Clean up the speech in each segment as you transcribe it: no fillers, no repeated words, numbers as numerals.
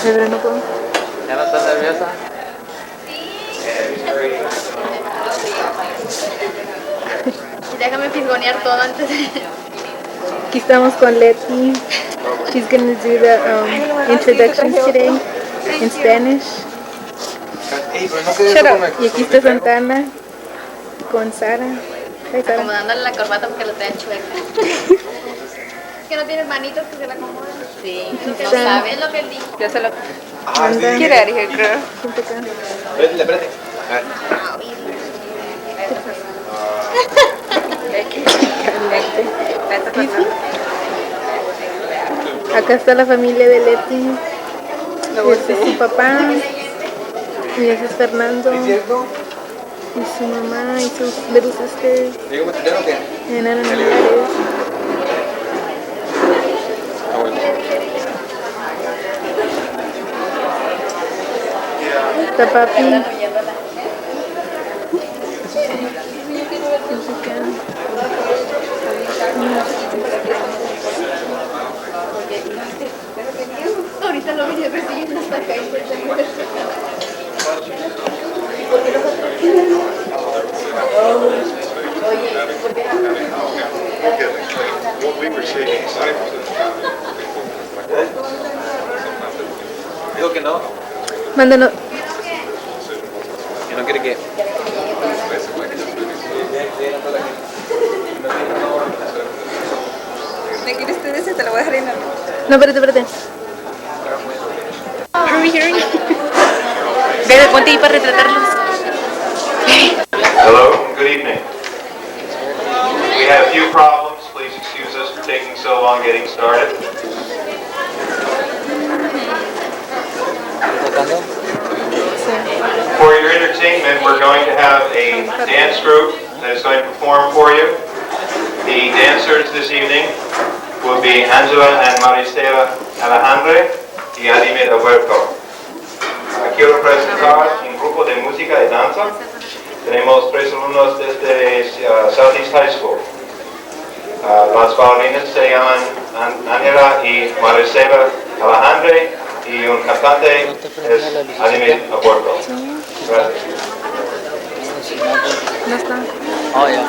Pero no puedo. ¿Ya no estás nerviosa? Déjame fisgonear todo antes de... Aquí estamos con Leti. She's gonna do the introductions today in Spanish. Shut up. Y aquí está Santana con Sara. Hi, Sara. Acomodándole la corbata porque lo trae chueca. Es que no tienes manitos que se la acomodan. Sí, no sabes lo que él dijo. Yo se lo... Anda. Get out of here, girl. Siente acá. Espérate. A ver. Acá está la familia de Leti. Este es su papá. Y ese es Fernando. Y su mamá y sus little sisters. ¿Digo meter o qué? Eran familiares. Está papi. Ahorita lo vine persiguiendo hasta acá y pues se muere. Digo que no. Mándanos. Que no quiere que. ¿Me quieres tú ese? Te lo voy a dejar en la... No, espérate. Hurry. Bebe, ponte ahí para retratarlos. Hello, good evening. We have a few problems. Please excuse us for taking so long getting started. For your entertainment, we're going to have a dance group that is going to perform for you. The dancers this evening will be Angela and Maristela Alejandre y Adime de Huerto. Quiero presentar un grupo de música y danza. Tenemos 3 alumnos desde Southeast High School. Las bailarinas se llaman Angela y Maricela Alejandre y un cantante es Adime Aborto. Gracias. No está. Oh, ya.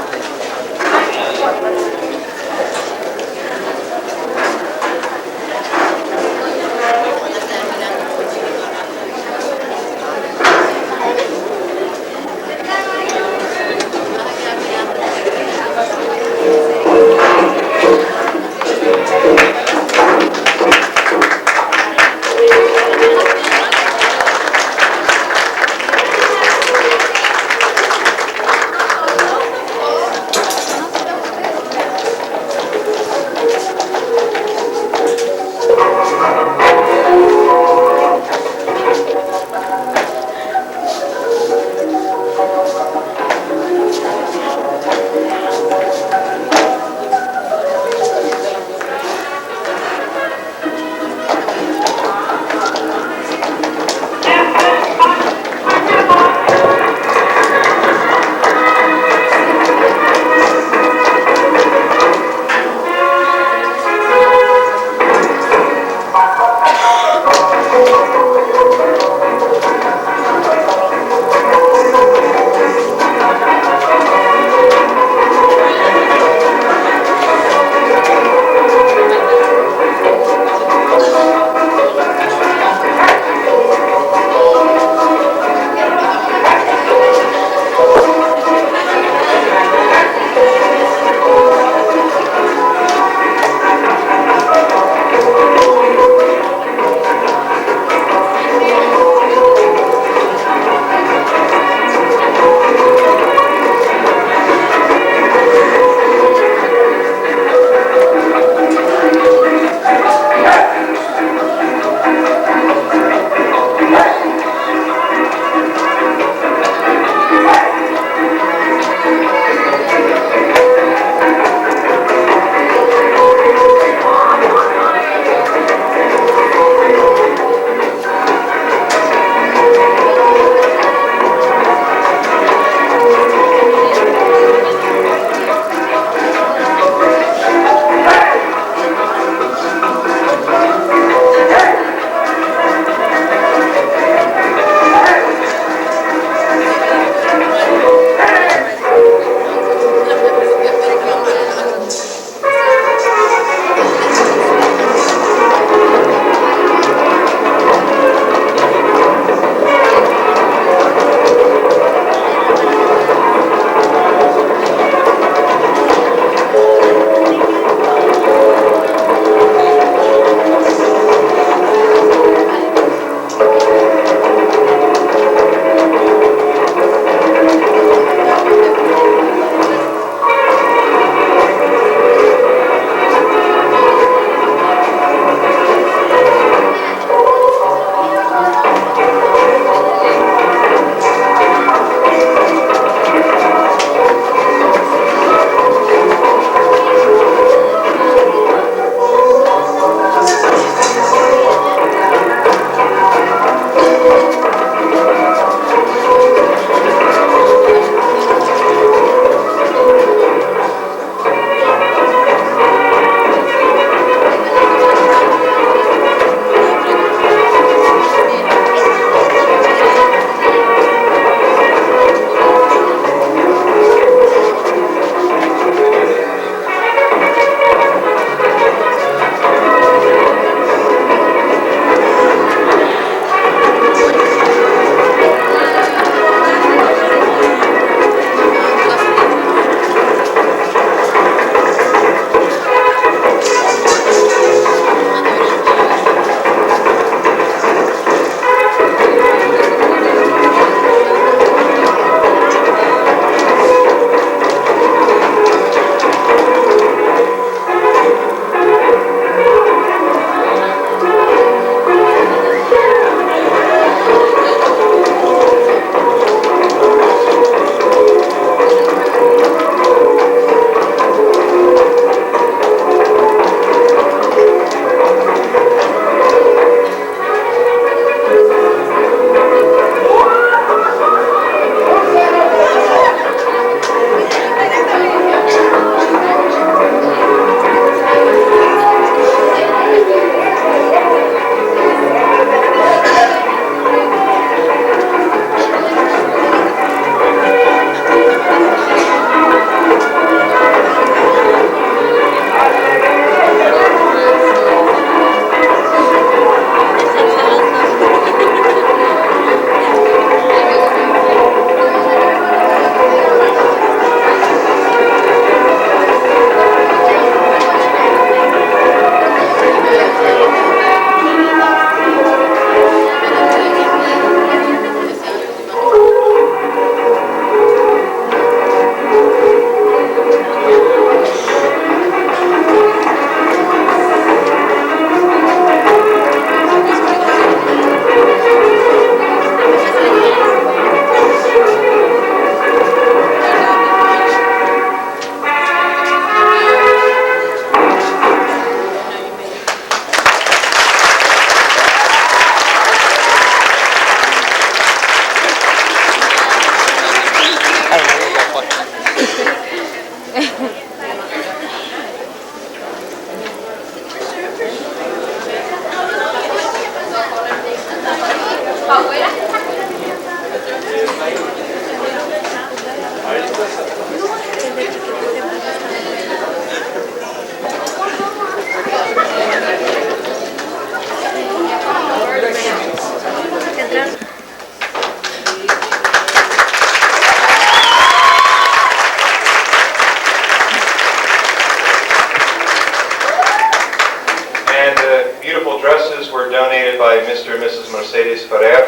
And the beautiful dresses were donated by Mr. and Mrs. Mercedes Ferrer,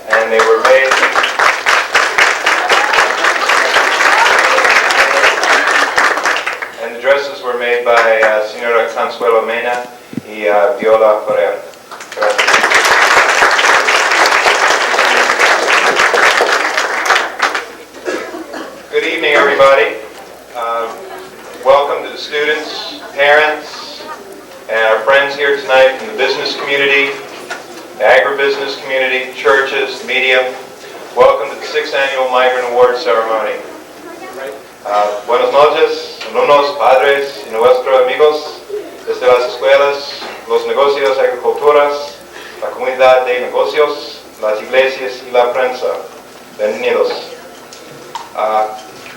and they were made. And the dresses were made by Señora Consuelo Mena y Viola Ferrer. Gracias. Good evening, everybody. Welcome to the students, parents, and our friends here tonight from the business community, the agribusiness community, churches, media. Welcome to the 6th Annual Migrant Award Ceremony. Buenas noches, alumnos, padres y nuestros amigos desde las escuelas, los negocios, agriculturas, la comunidad de negocios, las iglesias y la prensa. Bienvenidos.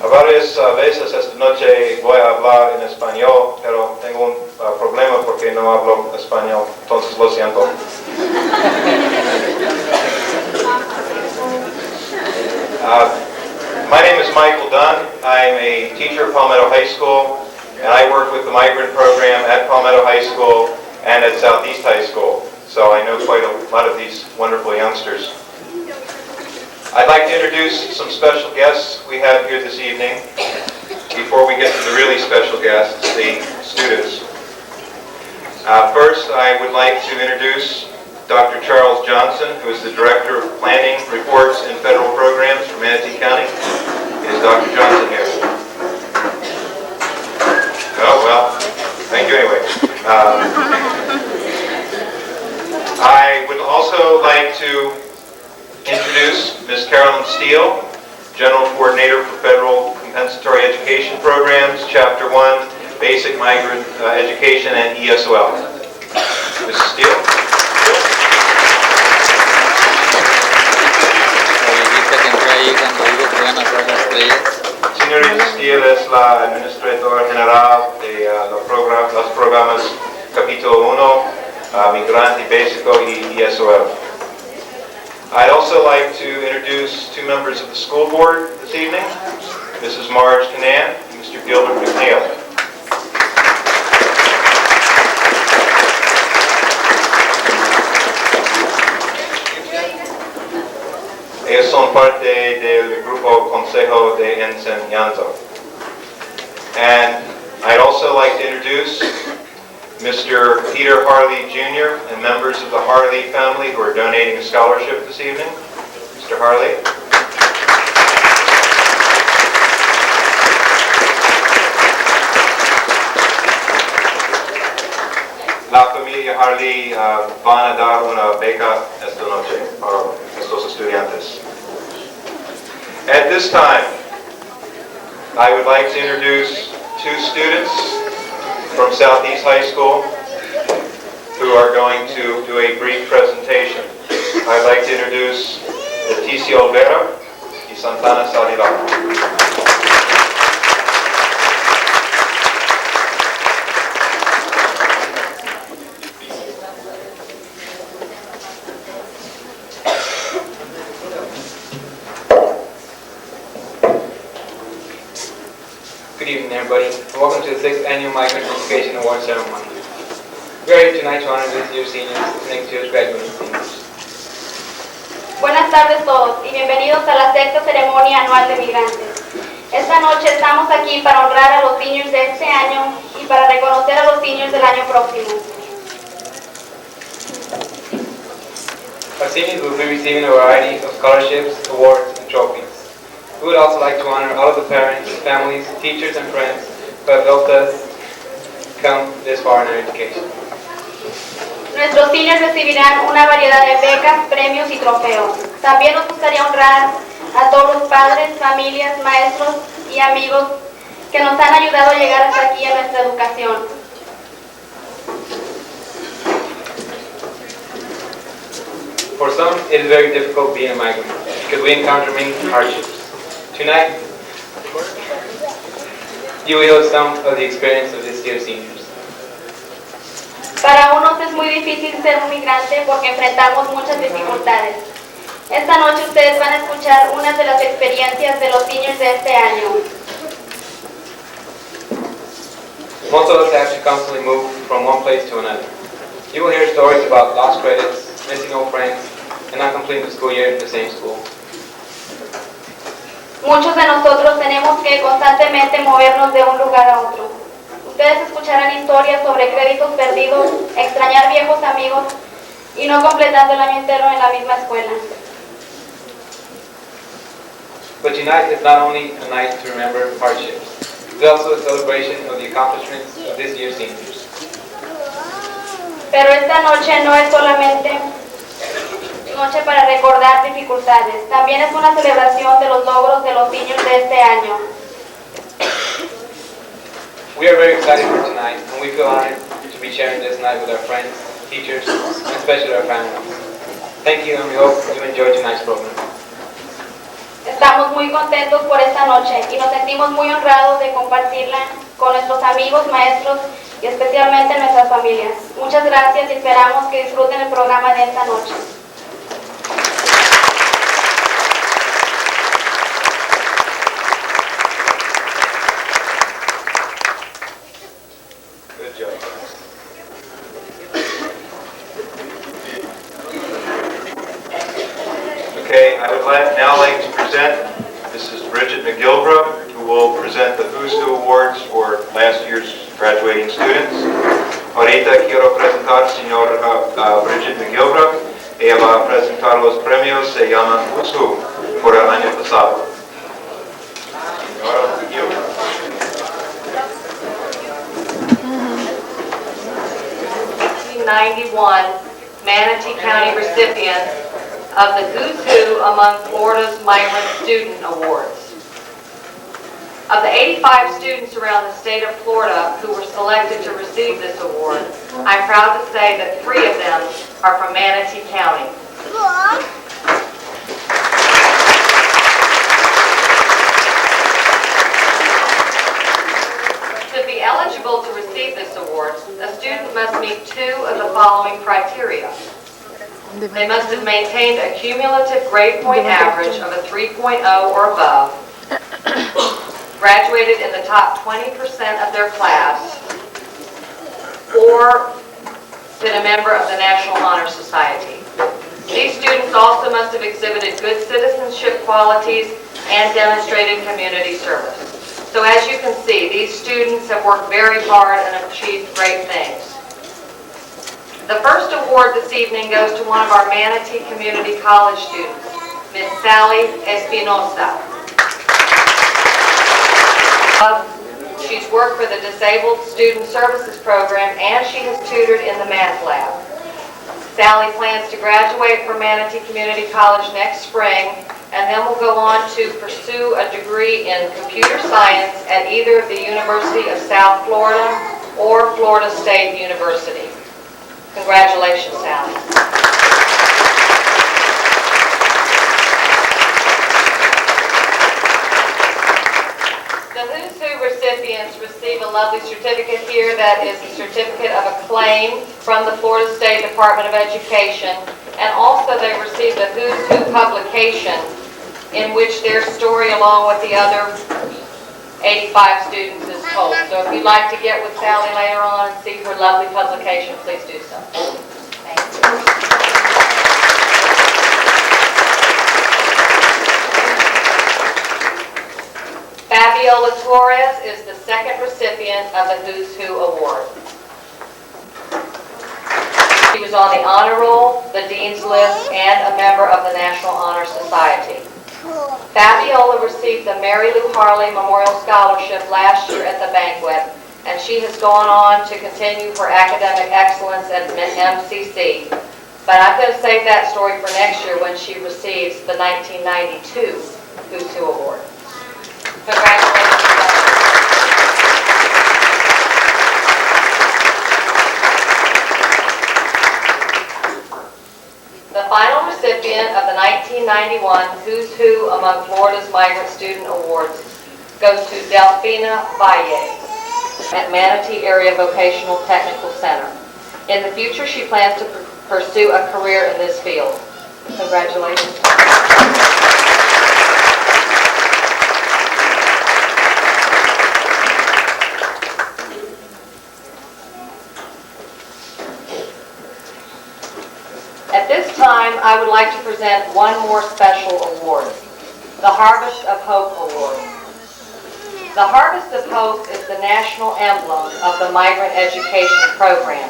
A varias veces esta noche voy a hablar en español, pero tengo un problema porque no hablo español, entonces lo siento. My name is Michael Dunn. I'm a teacher at Palmetto High School, and I work with the migrant program at Palmetto High School and at Southeast High School, so I know quite a lot of these wonderful youngsters. I'd like to introduce some special guests we have here this evening before we get to the really special guests, the students. First, I would like to introduce Dr. Charles Johnson, who is the Director of Planning, Reports, and Federal Programs for Manatee County. Is Dr. Johnson here? Oh, well, thank you anyway. I would also like to introduce Ms. Carolyn Steele, General Coordinator for Federal Compensatory Education Programs, Chapter 1, Basic Migrant Education and ESOL. Mrs. Steele? Señorita Steele es la Administradora General de los programas Capítulo 1, Migrante Básico y ESOL. I'd also like to introduce two members of the school board this evening, Mrs. Marge Canan and Mr. Gilbert McNeil. Ellos son parte del grupo Consejo de Enseñanza. And I'd also like to introduce Mr. Peter Harley Jr. and members of the Harley family who are donating a scholarship this evening. Mr. Harley. La familia Harley van a dar una beca esta noche para estos estudiantes. At this time, I would like to introduce two students from Southeast High School who are going to do a brief presentation. I'd like to introduce Leticia Olvera y Santana Salidar. Good evening, everybody, and welcome to the 6th Annual Migrant Education Award Ceremony. We are here tonight to honor this year's seniors and next year's graduating seniors. Buenas tardes todos y bienvenidos a la 6ª ceremonia anual de migrantes. Esta noche estamos aquí para honrar a los seniors de este año y para reconocer a los seniors del año próximo. Our seniors will be receiving a variety of scholarships, awards, and trophies. We would also like to honor all of the parents, families, teachers, and friends who have helped us come this far in our education. Nuestros seniors recibirán una variedad de becas, premios y trofeos. También nos gustaría honrar a todos los padres, familias, maestros y amigos que nos han ayudado a llegar hasta aquí en nuestra educación. For some, it is very difficult being a migrant because we encounter many hardships. Tonight, you will hear some of the experience of this year's seniors. Para unos es muy difícil ser un migrante porque enfrentamos muchas dificultades. Esta noche ustedes van a escuchar unas de las experiencias de los seniors de este año. Most of us have to constantly move from one place to another. You will hear stories about lost credits, missing old friends, and not completing the school year in the same school. Muchos de nosotros tenemos que constantemente movernos de un lugar a otro. Ustedes escucharán historias sobre créditos perdidos, extrañar viejos amigos y no completando el año entero en la misma escuela. But Unite is not only a night to remember hardships, it's also a celebration of the accomplishments of this year's seniors. Pero esta noche no es solamente noche para recordar dificultades, también es una celebración de los logros de los niños de este año. We are very excited for tonight, and we feel honored to be sharing this night with our friends, teachers, and especially our families. Thank you, and we hope you enjoy tonight's program. Estamos muy contentos por esta noche y nos sentimos muy honrados de compartirla con nuestros amigos, maestros y especialmente nuestras familias. Muchas gracias y esperamos que disfruten el programa de esta noche. Good job. Okay, I would now like to present Mrs. Bridget McGilvra, who will present the Who's Who Awards for last year's graduating students. Ahorita quiero presentar al señor Bridget McGilvra. Ella va a presentar los premios, se llaman Who's Who, por el año pasado. Señora McGilvra. 1991 Manatee County recipient of the Who's Who among Florida's Migrant Student Awards. Of the 85 students around the state of Florida who were selected to receive this award, I'm proud to say that 3 of them are from Manatee County. To be eligible to receive this award, a student must meet 2 of the following criteria. They must have maintained a cumulative grade point average of a 3.0 or above, graduated in the top 20% of their class, or been a member of the National Honor Society. These students also must have exhibited good citizenship qualities and demonstrated community service. So as you can see, these students have worked very hard and have achieved great things. The first award this evening goes to one of our Manatee Community College students, Miss Sally Espinosa. She's worked for the Disabled Student Services Program and she has tutored in the math lab. Sally plans to graduate from Manatee Community College next spring and then will go on to pursue a degree in computer science at either the University of South Florida or Florida State University. Congratulations, Sally. The Who's Who recipients receive a lovely certificate here that is a certificate of acclaim from the Florida State Department of Education, and also they received a Who's Who publication in which their story along with the other 85 students is told. So if you'd like to get with Sally later on and see her lovely publication, please do so. Thank you. Fabiola Torres is the second recipient of the Who's Who Award. She was on the honor roll, the dean's list, and a member of the National Honor Society. Fabiola received the Mary Lou Harley Memorial Scholarship last year at the Banquet, and she has gone on to continue her academic excellence at MCC. But I'm going to save that story for next year when she receives the 1992 Who's Who Award. Congratulations. The final recipient of the 1991 Who's Who among Florida's Migrant Student Awards goes to Delfina Valle at Manatee Area Vocational Technical Center. In the future, she plans to pursue a career in this field. Congratulations. At this time, I would like to present one more special award, the Harvest of Hope Award. The Harvest of Hope is the national emblem of the Migrant Education Program.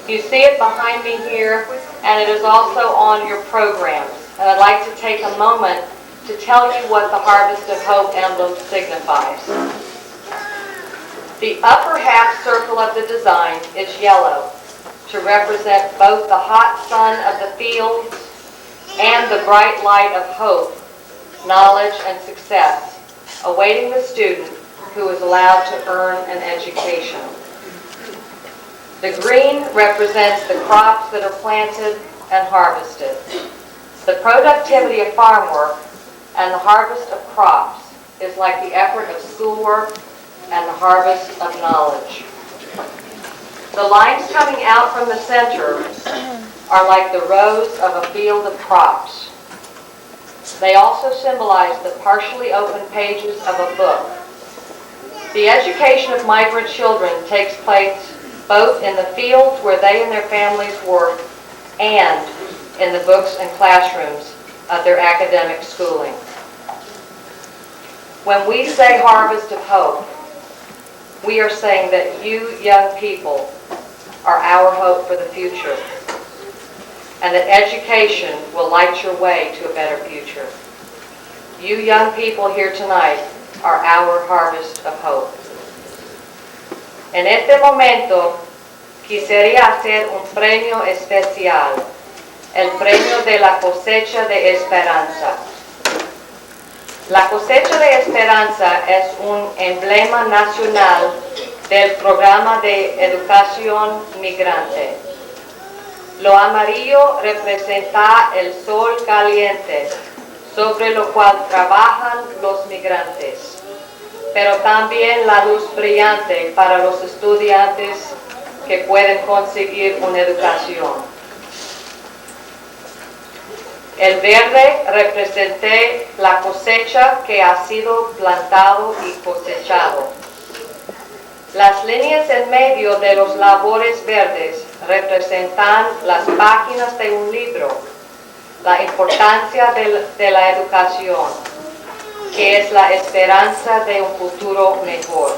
You see it behind me here, and it is also on your programs. And I'd like to take a moment to tell you what the Harvest of Hope emblem signifies. The upper half circle of the design is yellow, to represent both the hot sun of the fields and the bright light of hope, knowledge, and success awaiting the student who is allowed to earn an education. The green represents the crops that are planted and harvested. The productivity of farm work and the harvest of crops is like the effort of schoolwork and the harvest of knowledge. The lines coming out from the center are like the rows of a field of crops. They also symbolize the partially open pages of a book. The education of migrant children takes place both in the fields where they and their families work and in the books and classrooms of their academic schooling. When we say Harvest of Hope, we are saying that you young people are our hope for the future, and that education will light your way to a better future. You young people here tonight are our harvest of hope. En este momento, quisiera hacer un premio especial, el premio de la cosecha de esperanza. La cosecha de esperanza es un emblema nacional del programa de educación migrante. Lo amarillo representa el sol caliente sobre lo cual trabajan los migrantes, pero también la luz brillante para los estudiantes que pueden conseguir una educación. El verde representa la cosecha que ha sido plantado y cosechado. Las líneas en medio de los labores verdes representan las páginas de un libro, la importancia de la educación, que es la esperanza de un futuro mejor.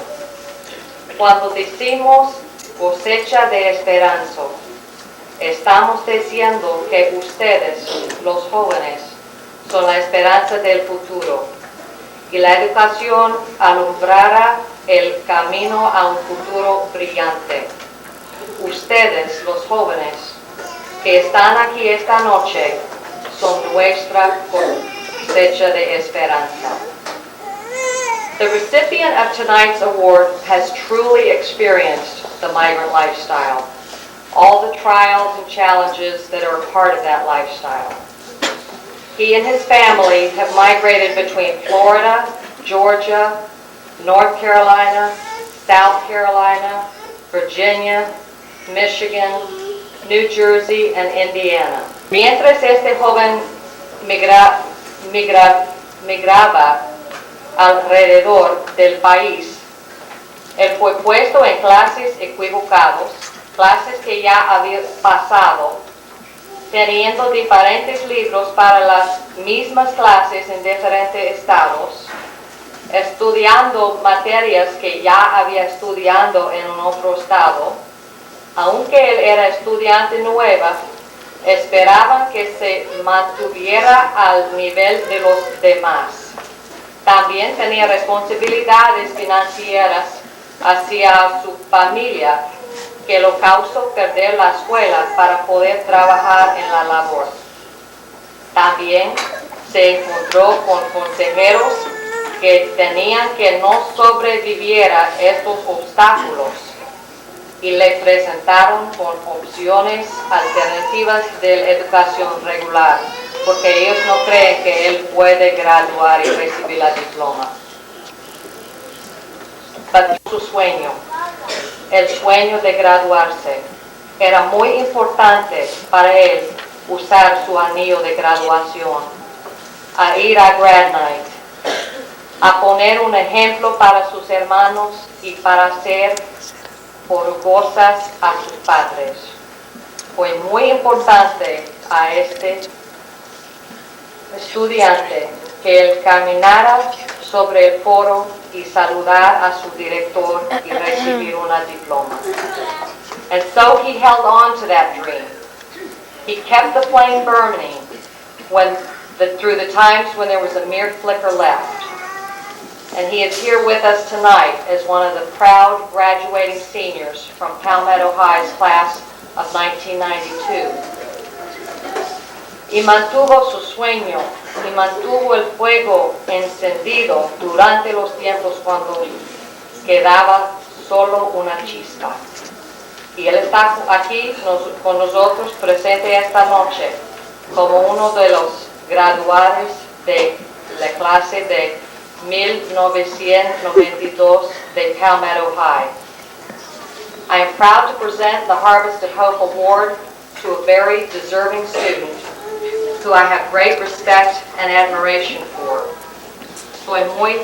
Cuando decimos cosecha de esperanza, estamos diciendo que ustedes, los jóvenes, son la esperanza del futuro, y la educación alumbrará el camino a un futuro brillante. Ustedes, los jóvenes, que están aquí esta noche, son nuestra cosecha de esperanza. The recipient of tonight's award has truly experienced the migrant lifestyle, all the trials and challenges that are a part of that lifestyle. He and his family have migrated between Florida, Georgia, North Carolina, South Carolina, Virginia, Michigan, New Jersey, and Indiana. Mientras este joven migraba alrededor del país, él fue puesto en clases equivocadas, clases que ya había pasado, teniendo diferentes libros para las mismas clases en diferentes estados, estudiando materias que ya había estudiado en un otro estado. Aunque él era estudiante nueva, esperaban que se mantuviera al nivel de los demás. También tenía responsabilidades financieras hacia su familia, que lo causó perder la escuela para poder trabajar en la labor. También se encontró con consejeros que tenían que no sobreviviera estos obstáculos y le presentaron con opciones alternativas de la educación regular, porque ellos no creen que él puede graduar y recibir la diploma. Pero su sueño, el sueño de graduarse, era muy importante para él usar su anillo de graduación, a ir a Grad Night, a poner un ejemplo para sus hermanos y para ser orgullosas a sus padres. Fue muy importante a este estudiante que él caminara sobre el foro y saludar a su director y recibir una diploma. And so he held on to that dream. He kept the flame burning through the times when there was a mere flicker left. And he is here with us tonight as one of the proud graduating seniors from Palmetto High's class of 1992. Y mantuvo su sueño y mantuvo el fuego encendido durante los tiempos cuando quedaba solo una chispa. Y él está aquí con nosotros presente esta noche como uno de los graduados de la clase de 1992 de Palmetto High. I am proud to present the Harvest of Hope Award to a very deserving student who I have great respect and admiration for. Soy muy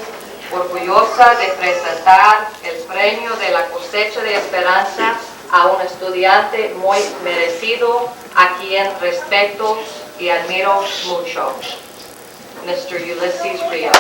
orgullosa de presentar el premio de la cosecha de esperanza a un estudiante muy merecido, a quien respeto y admiro mucho, Mr. Ulysses Rios.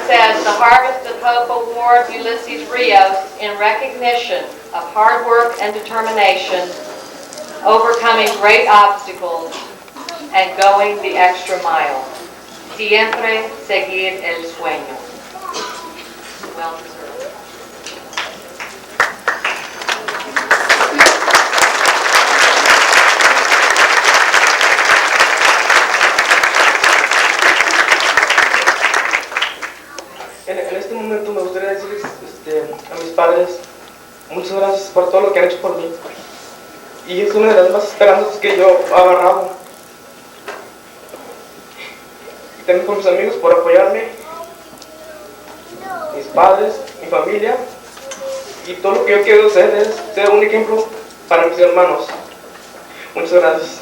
Says the Harvest of Hope Award Ulysses Rios in recognition of hard work and determination, overcoming great obstacles, and going the extra mile. Siempre seguir el sueño. Well deserved. En este momento me gustaría decirles a mis padres muchas gracias por todo lo que han hecho por mí, y es una de las más esperanzas que yo agarraba. Y también por mis amigos por apoyarme, mis padres, mi familia, y todo lo que yo quiero hacer es ser un ejemplo para mis hermanos. Muchas gracias.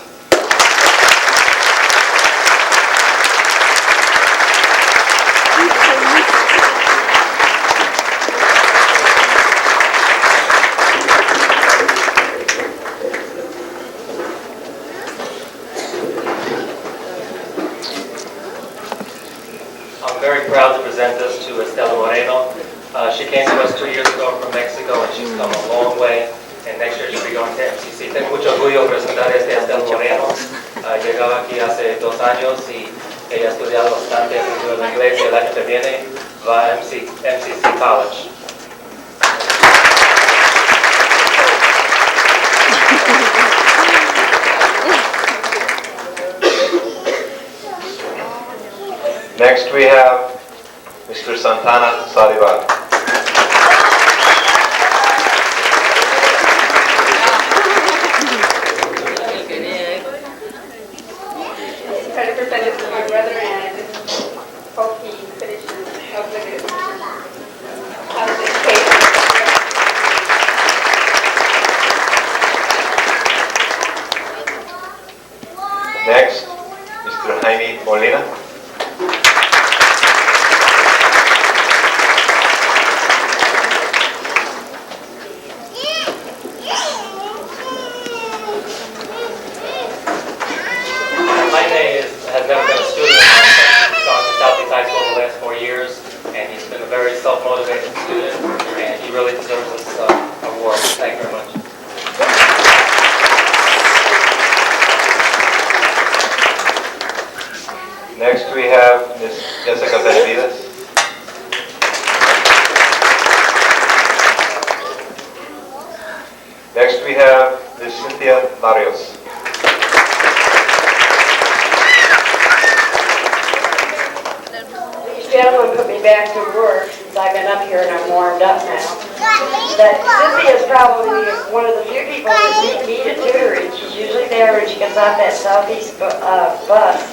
I'm very proud to present this to Estela Moreno. She came to us 2 years ago from Mexico, and she's come a long way. And next year she'll be going to MCC. Tengo mucho orgullo presentar a Estela Moreno. Llegaba aquí hace 2 años y ella ha estudiado bastante, aprendido el inglés, y el año que viene va a MCC College. Next we have Mr. Santana Sarival. Try to present this to my brother, and I just hope he finishes up with it. Next, Mr. Jaime Molina. Has never been a student. He's gone to Southeast High School the last 4 years, and he's been a very self-motivated student, and he really deserves this award. Thank you very much. Next we have Ms. Jessica Benavides. Next we have Ms. Cynthia Barrios. Gentlemen put me back to work since I've been up here and I'm warmed up now. That Cynthia is probably one of the few people that need a tutoring. She's usually there when she gets off that Southeast bus,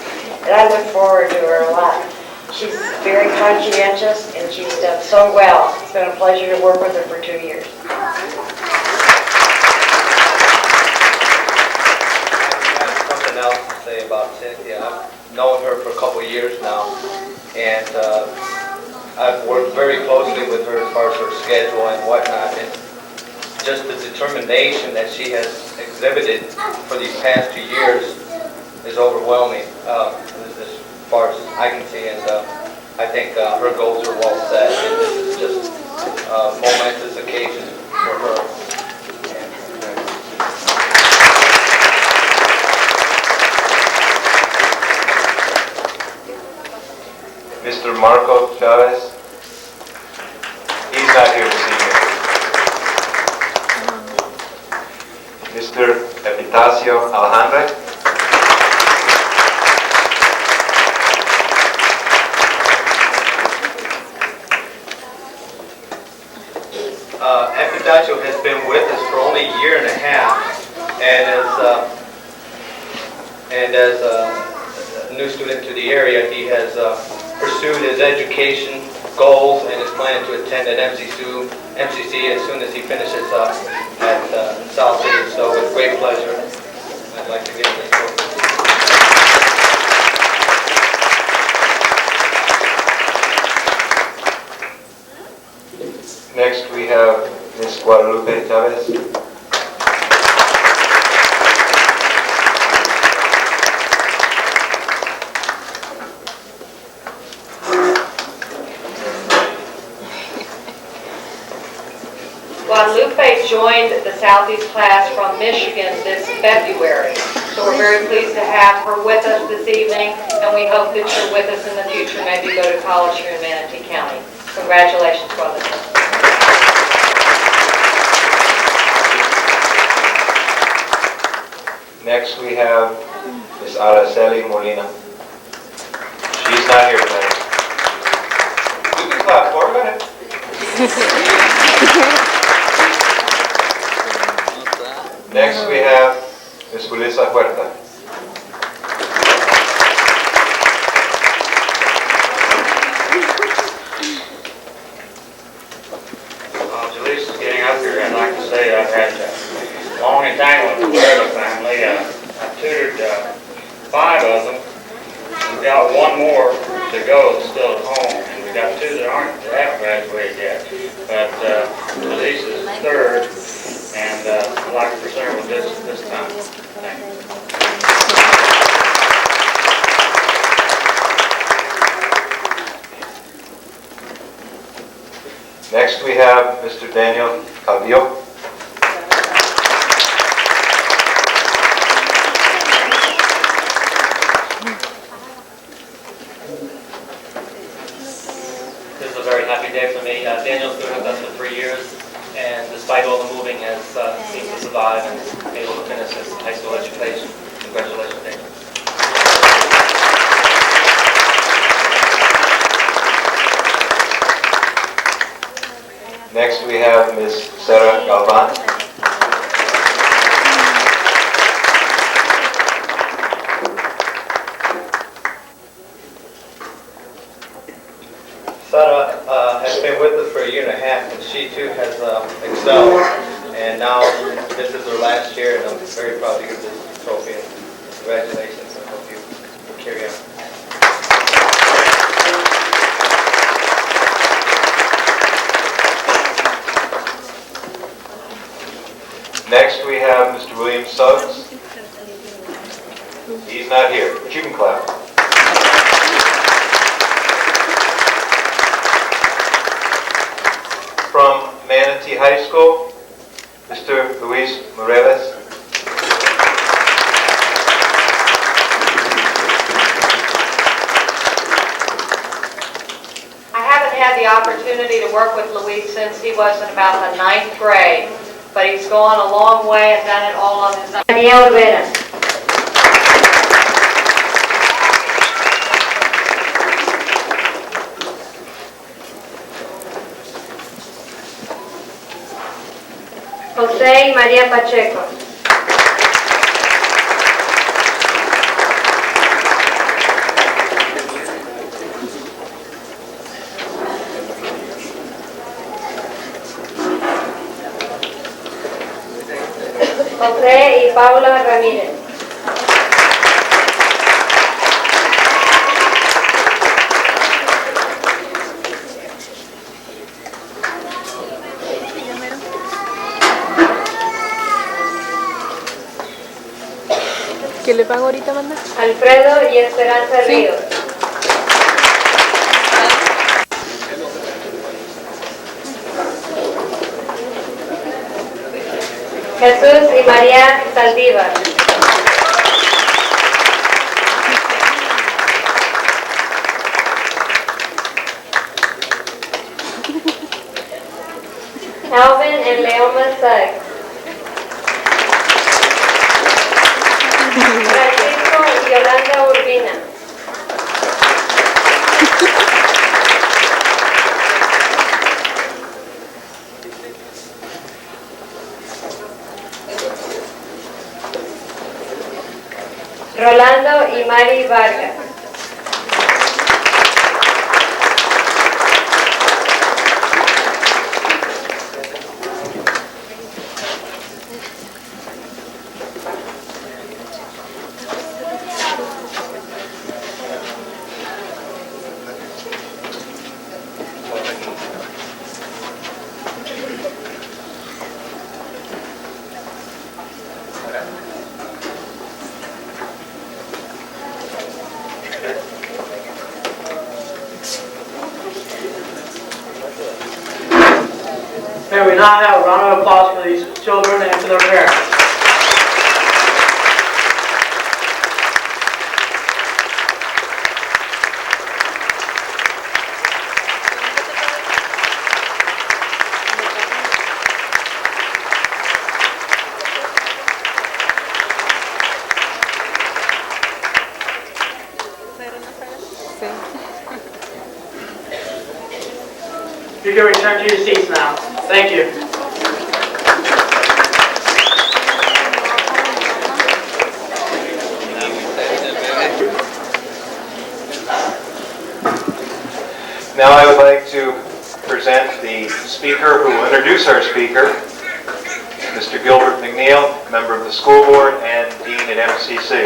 and I look forward to her a lot. She's very conscientious, and she's done so well. It's been a pleasure to work with her for 2 years. Something else to say about Cynthia. I've known her for a couple of years now, and I've worked very closely with her as far as her schedule and whatnot, and just the determination that she has exhibited for these past 2 years is overwhelming, as far as I can see, and I think her goals are well set, and this is just a momentous occasion for her. Mr. Marco Chavez, he's not here this evening. Mr. Epitacio Alejandre. Epitacio has been with us for only a year and a half, and as a new student to the area, he has pursued his education goals and is planning to attend at MCC as soon as he finishes up at South City. So with great pleasure, I'd like to give him this book. Next we have Ms. Guadalupe Chavez. Guadalupe joined the Southeast class from Michigan this February, so we're very pleased to have her with us this evening, and we hope that you're with us in the future, maybe go to college here in Manatee County. Congratulations, Guadalupe. Next we have Ms. Araceli Molina. She's not here tonight. You can clap for her, go ahead. Next we have Ms. Julissa Huerta. Julissa is getting up here. I'd like to say I've had a long entanglement with the Huerta family. I've tutored 5 of them. We've got 1 more to go that's still at home, and we've got 2 that haven't graduated yet. But Julissa's 3rd, and I'd like to present her with this time. Thank you. Next we have Mr. Daniel Calvillo. This is a very happy day for me. Daniel's been with us for 3 years, and despite all the moving, has seemed to survive and is able to finish his high school education. Congratulations, Daniel. Next we have Ms. Sarah Galvan. Sarah has been with us for a year and a half, and she too has excelled. And now this is her last year, and I'm very proud to give this trophy. Congratulations, I hope you carry on. Next we have Mr. William Suggs. He's not here, but you can clap. From Manatee High School, Mr. Luis Morales. I haven't had the opportunity to work with Luis since he was in about the 9th grade, but he's gone a long way and done it all on his own. Daniel Vera. José y María Pacheco. José y Paula Ramírez. ¿Qué le pago ahorita, Amanda? Alfredo y Esperanza Ríos. Jesús y María Saldívar. Alvin and Leoma Suggs. Francisco y Yolanda Urbina. Rolando y Mari Vargas. May we now have a round of applause for these children and for their parents. You can return to your seats now. Thank you. Now I would like to present the speaker who will introduce our speaker, Mr. Gilbert McNeil, member of the school board and dean at MCC.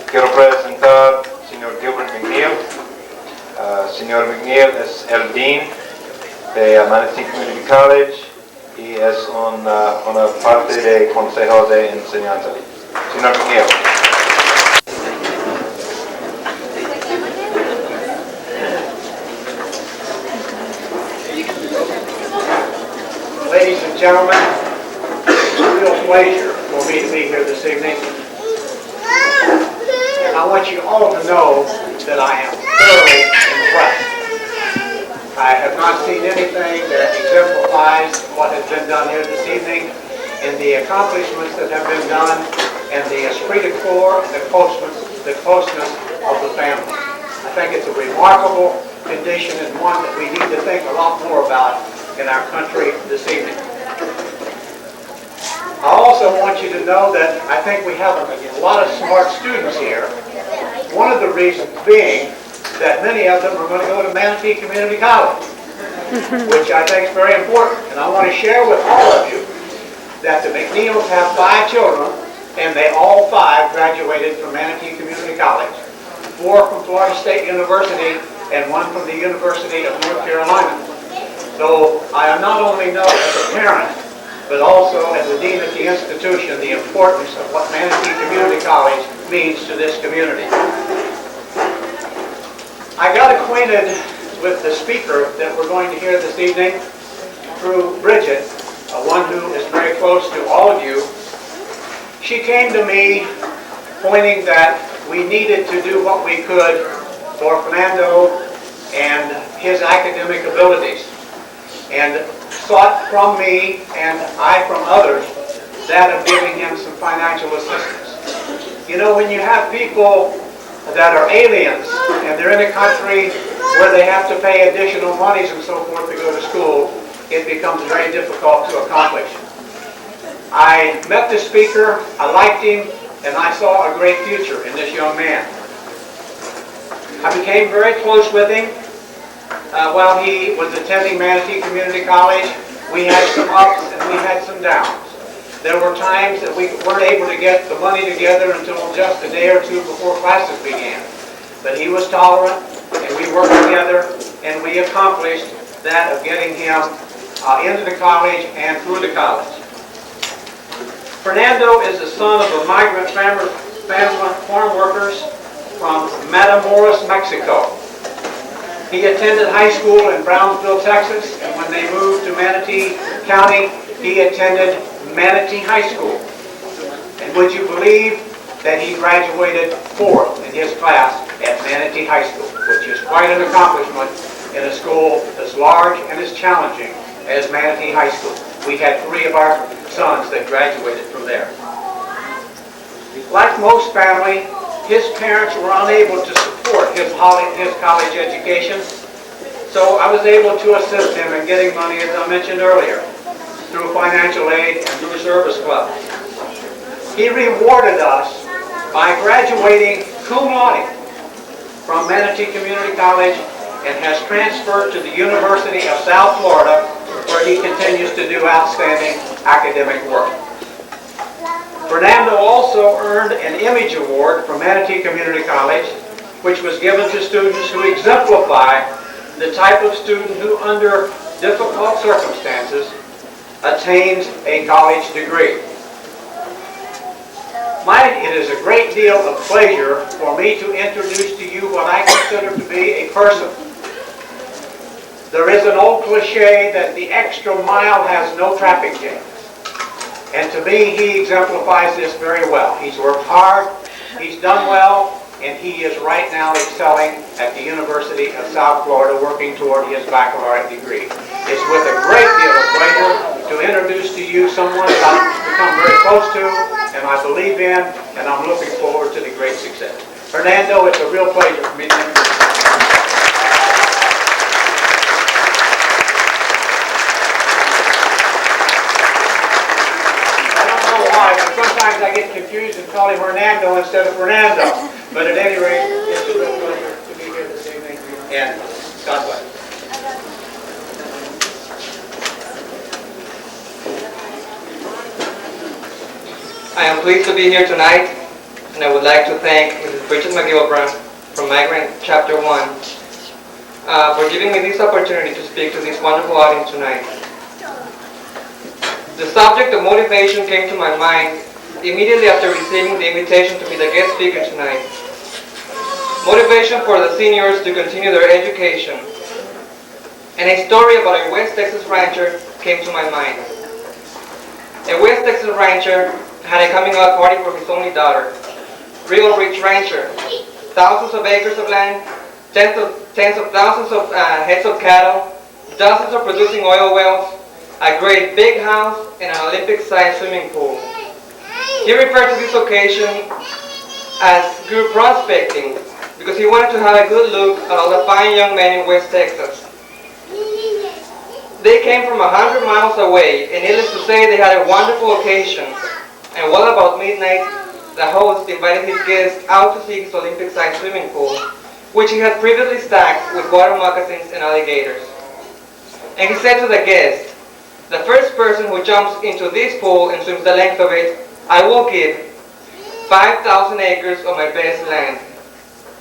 Quiero presentar al señor Gilbert McNeil. Señor McNeil es el dean de Manatee Community College y es una parte del Consejo de Enseñanza. Señor McNeil. Ladies and gentlemen, it's a real pleasure for me to be here this evening. And I want you all to know that I am thoroughly impressed. I have not seen anything that exemplifies what has been done here this evening in the accomplishments that have been done and the esprit de corps and the closeness of the family. I think it's a remarkable condition and one that we need to think a lot more about in our country this evening. I also want you to know that I think we have a lot of smart students here. One of the reasons being that many of them are going to go to Manatee Community College, which I think is very important. And I want to share with all of you that the McNeils have 5 children, and they all 5 graduated from Manatee Community College, 4 from Florida State University, and 1 from the University of North Carolina. So I not only know as a parent, but also as a dean at the institution, the importance of what Manatee Community College means to this community. I got acquainted with the speaker that we're going to hear this evening through Bridget, one who is very close to all of you. She came to me pointing that we needed to do what we could for Fernando and his academic abilities, and sought from me and I from others that of giving him some financial assistance. You know, when you have people that are aliens and they're in a country where they have to pay additional monies and so forth to go to school, it becomes very difficult to accomplish. I met the speaker, I liked him, and I saw a great future in this young man. I became very close with him while he was attending Manatee Community College. We had some ups and we had some downs. There were times that we weren't able to get the money together until just a day or two before classes began. But he was tolerant, and we worked together, and we accomplished that of getting him into the college and through the college. Fernando is the son of a migrant family farm workers from Matamoros, Mexico. He attended high school in Brownsville, Texas, and when they moved to Manatee County, he attended Manatee High School. And would you believe that he graduated fourth in his class at Manatee High School, which is quite an accomplishment in a school as large and as challenging as Manatee High School. We had 3 of our sons that graduated from there. Like most family, his parents were unable to support his college education, so I was able to assist him in getting money, as I mentioned earlier, through financial aid and through service club. He rewarded us by graduating cum laude from Manatee Community College and has transferred to the University of South Florida, where he continues to do outstanding academic work. Fernando also earned an Image Award from Manatee Community College, which was given to students who exemplify the type of student who, under difficult circumstances, attains a college degree. It is a great deal of pleasure for me to introduce to you what I consider to be a person. There is an old cliche that the extra mile has no traffic jams. And to me, he exemplifies this very well. He's worked hard, he's done well, and he is right now excelling at the University of South Florida, working toward his baccalaureate degree. It's with a great deal of pleasure to introduce to you someone that I've become very close to, and I believe in, and I'm looking forward to the great success. Fernando, it's a real pleasure for me to introduce you. Sometimes I get confused and call him Hernando instead of Fernando. But at any rate, it's a real pleasure to be here this evening. And God bless. I am pleased to be here tonight, and I would like to thank Mrs. Bridget McGilbran from Migrant Chapter 1 for giving me this opportunity to speak to this wonderful audience tonight. The subject of motivation came to my mind immediately after receiving the invitation to be the guest speaker tonight. Motivation for the seniors to continue their education. And a story about a West Texas rancher came to my mind. A West Texas rancher had a coming out party for his only daughter. Real rich rancher. Thousands of acres of land, tens of thousands of heads of cattle, dozens of producing oil wells, a great big house, and an Olympic-sized swimming pool. He referred to this occasion as group prospecting because he wanted to have a good look at all the fine young men in West Texas. They came from 100 miles away, and needless to say, they had a wonderful occasion. And well about midnight, the host invited his guests out to see his Olympic-sized swimming pool, which he had previously stacked with water moccasins and alligators. And he said to the guests, "The first person who jumps into this pool and swims the length of it, I will give 5,000 acres of my best land.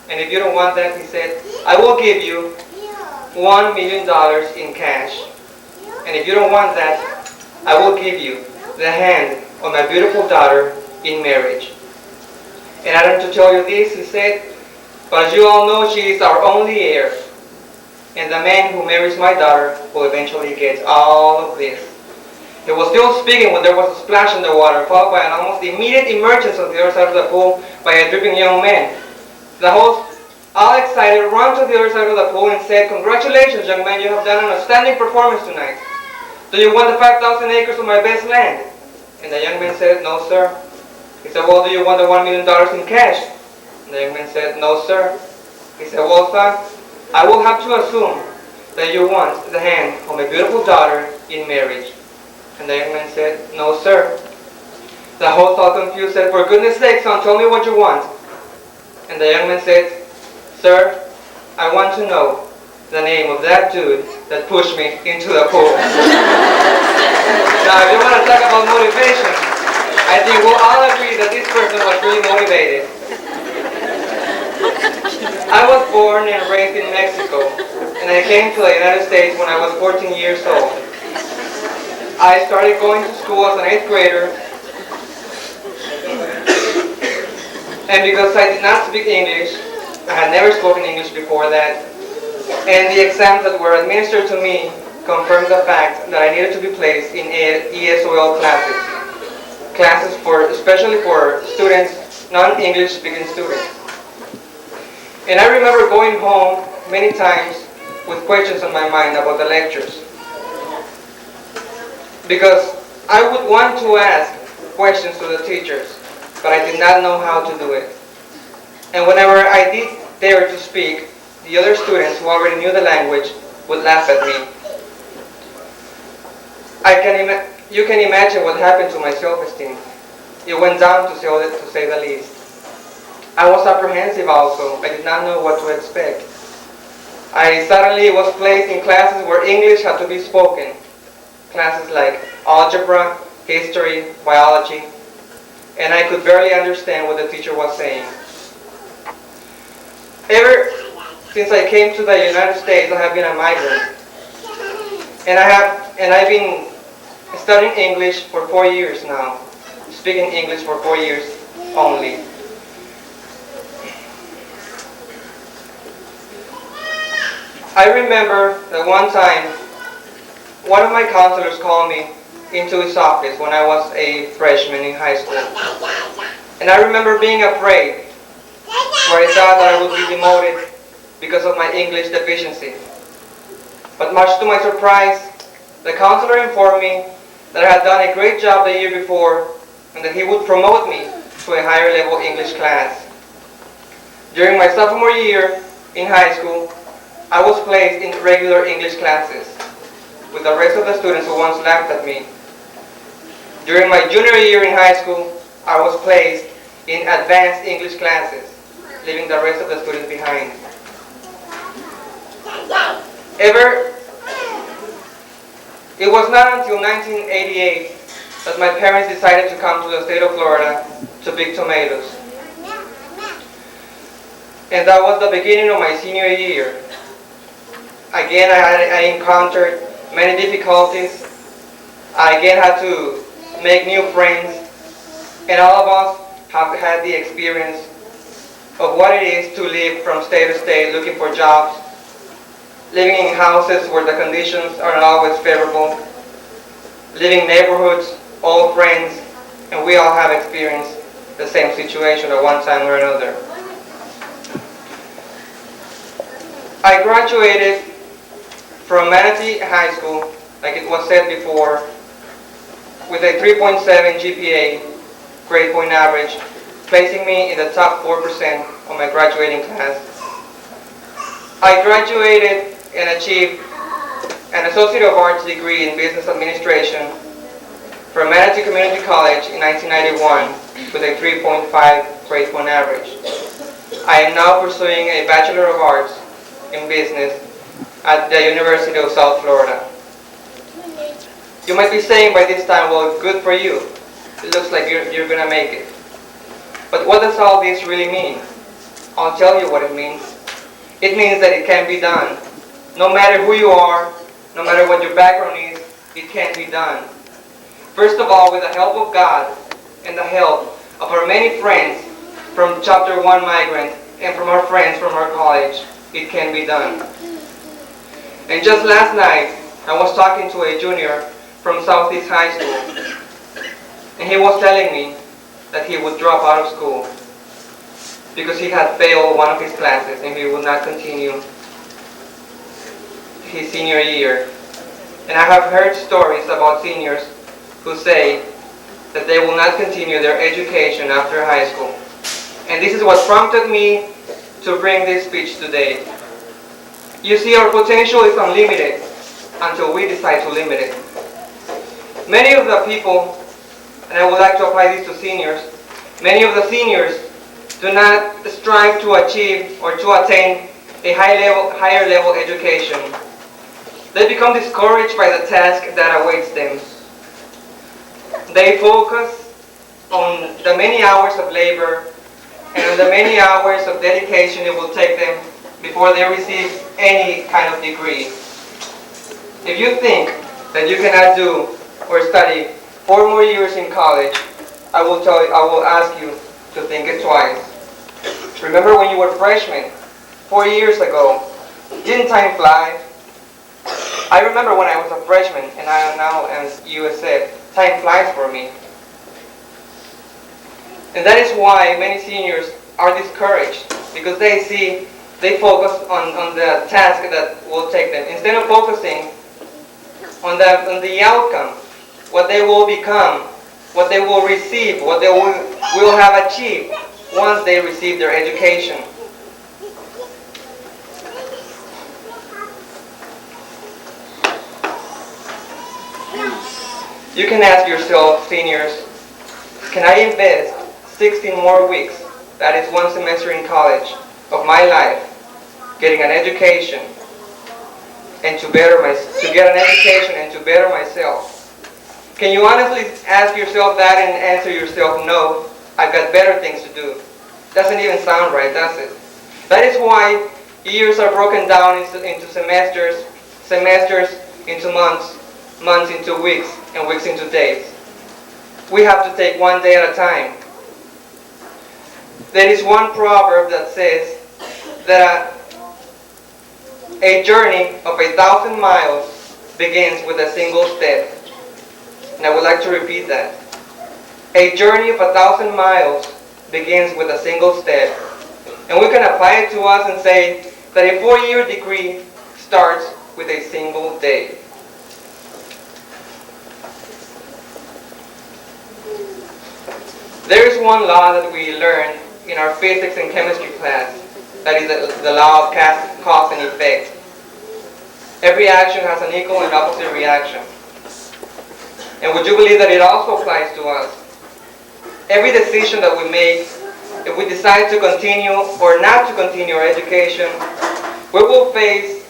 And if you don't want that," he said, "I will give you $1 million in cash. And if you don't want that, I will give you the hand of my beautiful daughter in marriage." And I don't have to tell you this, he said, "but as you all know, she is our only heir. And the man who marries my daughter will eventually get all of this." He was still speaking when there was a splash in the water, followed by an almost immediate emergence on the other side of the pool by a dripping young man. The host, all excited, ran to the other side of the pool and said, "Congratulations, young man, you have done an outstanding performance tonight. Do you want the 5,000 acres of my best land?" And the young man said, "No, sir." He said, "Well, do you want the $1 million in cash?" And the young man said, "No, sir." He said, "Well, son, I will have to assume that you want the hand of my beautiful daughter in marriage." And the young man said, "No, sir." The host, all confused, said, "For goodness sake, son, tell me what you want." And the young man said, "Sir, I want to know the name of that dude that pushed me into the pool." Now, if you want to talk about motivation, I think we'll all agree that this person was really motivated. I was born and raised in Mexico, and I came to the United States when I was 14 years old. I started going to school as an 8th grader, and because I did not speak English, I had never spoken English before that, and the exams that were administered to me confirmed the fact that I needed to be placed in ESOL classes especially for students, non-English speaking students. And I remember going home many times with questions on my mind about the lectures, because I would want to ask questions to the teachers, but I did not know how to do it. And whenever I did dare to speak, the other students who already knew the language would laugh at me. You can imagine what happened to my self-esteem. It went down, to say the least. I was apprehensive also. I did not know what to expect. I suddenly was placed in classes where English had to be spoken. Classes like algebra, history, biology, and I could barely understand what the teacher was saying. Ever since I came to the United States, I have been a migrant. And I've been studying English for 4 years now, speaking English for 4 years only. I remember that one time, one of my counselors called me into his office when I was a freshman in high school. And I remember being afraid, where I thought that I would be demoted because of my English deficiency. But much to my surprise, the counselor informed me that I had done a great job the year before and that he would promote me to a higher level English class. During my sophomore year in high school, I was placed in regular English classes with the rest of the students who once laughed at me. During my junior year in high school, I was placed in advanced English classes, leaving the rest of the students behind. It was not until 1988 that my parents decided to come to the state of Florida to pick tomatoes. And that was the beginning of my senior year. Again, I encountered many difficulties. I again had to make new friends. And all of us have had the experience of what it is to live from state to state looking for jobs, living in houses where the conditions are not always favorable, living in neighborhoods, old friends, and we all have experienced the same situation at one time or another. I graduated from Manatee High School, like it was said before, with a 3.7 GPA, grade point average, placing me in the top 4% of my graduating class. I graduated and achieved an Associate of Arts degree in Business Administration from Manatee Community College in 1991 with a 3.5 grade point average. I am now pursuing a Bachelor of Arts in Business at the University of South Florida. You might be saying by this time, well, good for you. It looks like you're going to make it. But what does all this really mean? I'll tell you what it means. It means that it can be done. No matter who you are, no matter what your background is, it can be done. First of all, with the help of God and the help of our many friends from Chapter 1 Migrant and from our friends from our college, it can be done. And just last night, I was talking to a junior from Southeast High School, and he was telling me that he would drop out of school because he had failed one of his classes and he would not continue his senior year. And I have heard stories about seniors who say that they will not continue their education after high school. And this is what prompted me to bring this speech today. You see, our potential is unlimited until we decide to limit it. Many of the people, and I would like to apply this to seniors, many of the seniors do not strive to achieve or to attain a higher level education. They become discouraged by the task that awaits them. They focus on the many hours of labor and on the many hours of dedication it will take them before they receive any kind of degree. If you think that you cannot do or study 4 more years in college, I will ask you to think it twice. Remember when you were freshmen 4 years ago? Didn't time fly? I remember when I was a freshman and I am now, as you said, time flies for me. And that is why many seniors are discouraged, because they focus on the task that will take them, instead of focusing on the outcome, what they will become, what they will receive, what they will have achieved once they receive their education. You can ask yourself, seniors, can I invest 16 more weeks, that is 1 semester in college, of my life, getting an education, and to get an education and to better myself? Can you honestly ask yourself that and answer yourself, no, I've got better things to do? Doesn't even sound right, does it? That is why years are broken down into semesters, semesters into months, months into weeks, and weeks into days. We have to take one day at a time. There is one proverb that says that a journey of 1,000 miles begins with a single step. And I would like to repeat that. A journey of 1,000 miles begins with a single step. And we can apply it to us and say that a 4-year degree starts with a single day. There is one law that we learned in our physics and chemistry class. That is the law of cause and effect. Every action has an equal and opposite reaction. And would you believe that it also applies to us? Every decision that we make, if we decide to continue or not to continue our education, we will face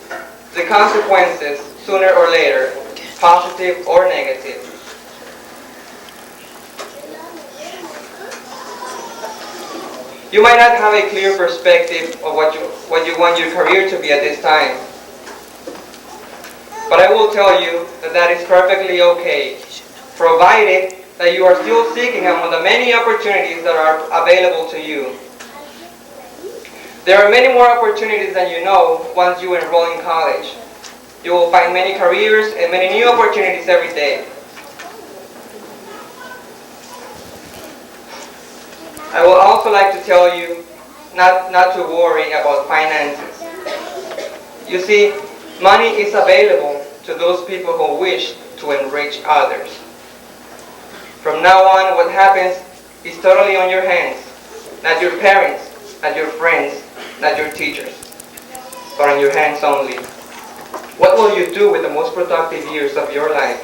the consequences sooner or later, positive or negative. You might not have a clear perspective of what you want your career to be at this time. But I will tell you that that is perfectly okay, provided that you are still seeking among the many opportunities that are available to you. There are many more opportunities than you know once you enroll in college. You will find many careers and many new opportunities every day. I would also like to tell you not to worry about finances. You see, money is available to those people who wish to enrich others. From now on, what happens is totally on your hands. Not your parents, not your friends, not your teachers, but on your hands only. What will you do with the most productive years of your life?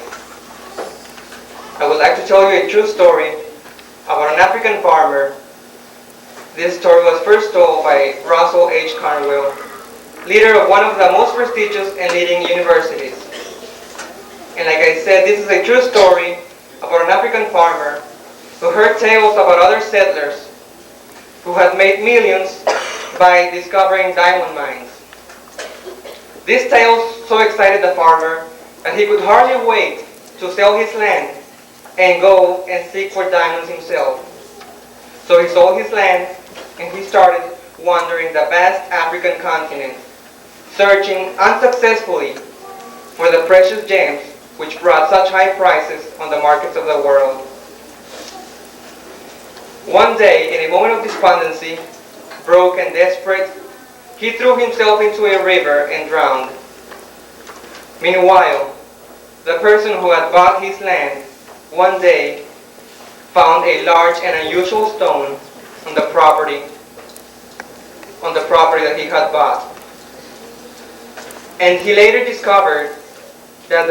I would like to tell you a true story about an African farmer. This story was first told by Russell H. Carnwell, leader of one of the most prestigious and leading universities. And like I said, this is a true story about an African farmer who heard tales about other settlers who had made millions by discovering diamond mines. These tales so excited the farmer that he could hardly wait to sell his land and go and seek for diamonds himself. So he sold his land and he started wandering the vast African continent, searching unsuccessfully for the precious gems which brought such high prices on the markets of the world. One day, in a moment of despondency, broke and desperate, he threw himself into a river and drowned. Meanwhile, the person who had bought his land one day found a large and unusual stone on the property that he had bought. And he later discovered that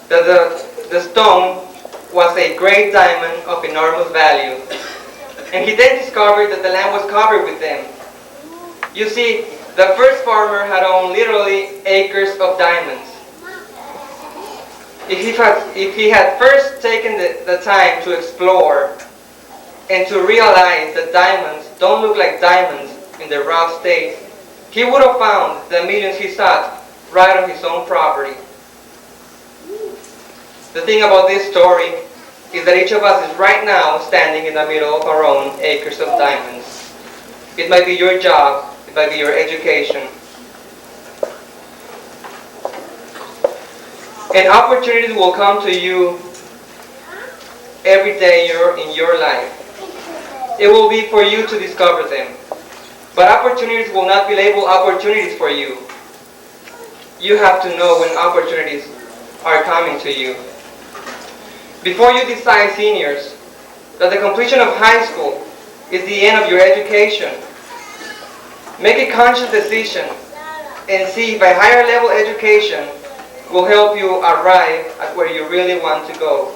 the stone was a great diamond of enormous value. And he then discovered that the land was covered with them. You see, the first farmer had owned literally acres of diamonds. If he had first taken the time to explore and to realize that diamonds don't look like diamonds in their raw state, he would have found the millions he sought right on his own property. The thing about this story is that each of us is right now standing in the middle of our own acres of diamonds. It might be your job, it might be your education. And opportunities will come to you every day in your life. It will be for you to discover them. But opportunities will not be labeled opportunities for you. You have to know when opportunities are coming to you. Before you decide, seniors, that the completion of high school is the end of your education, make a conscious decision and see if a higher level education will help you arrive at where you really want to go.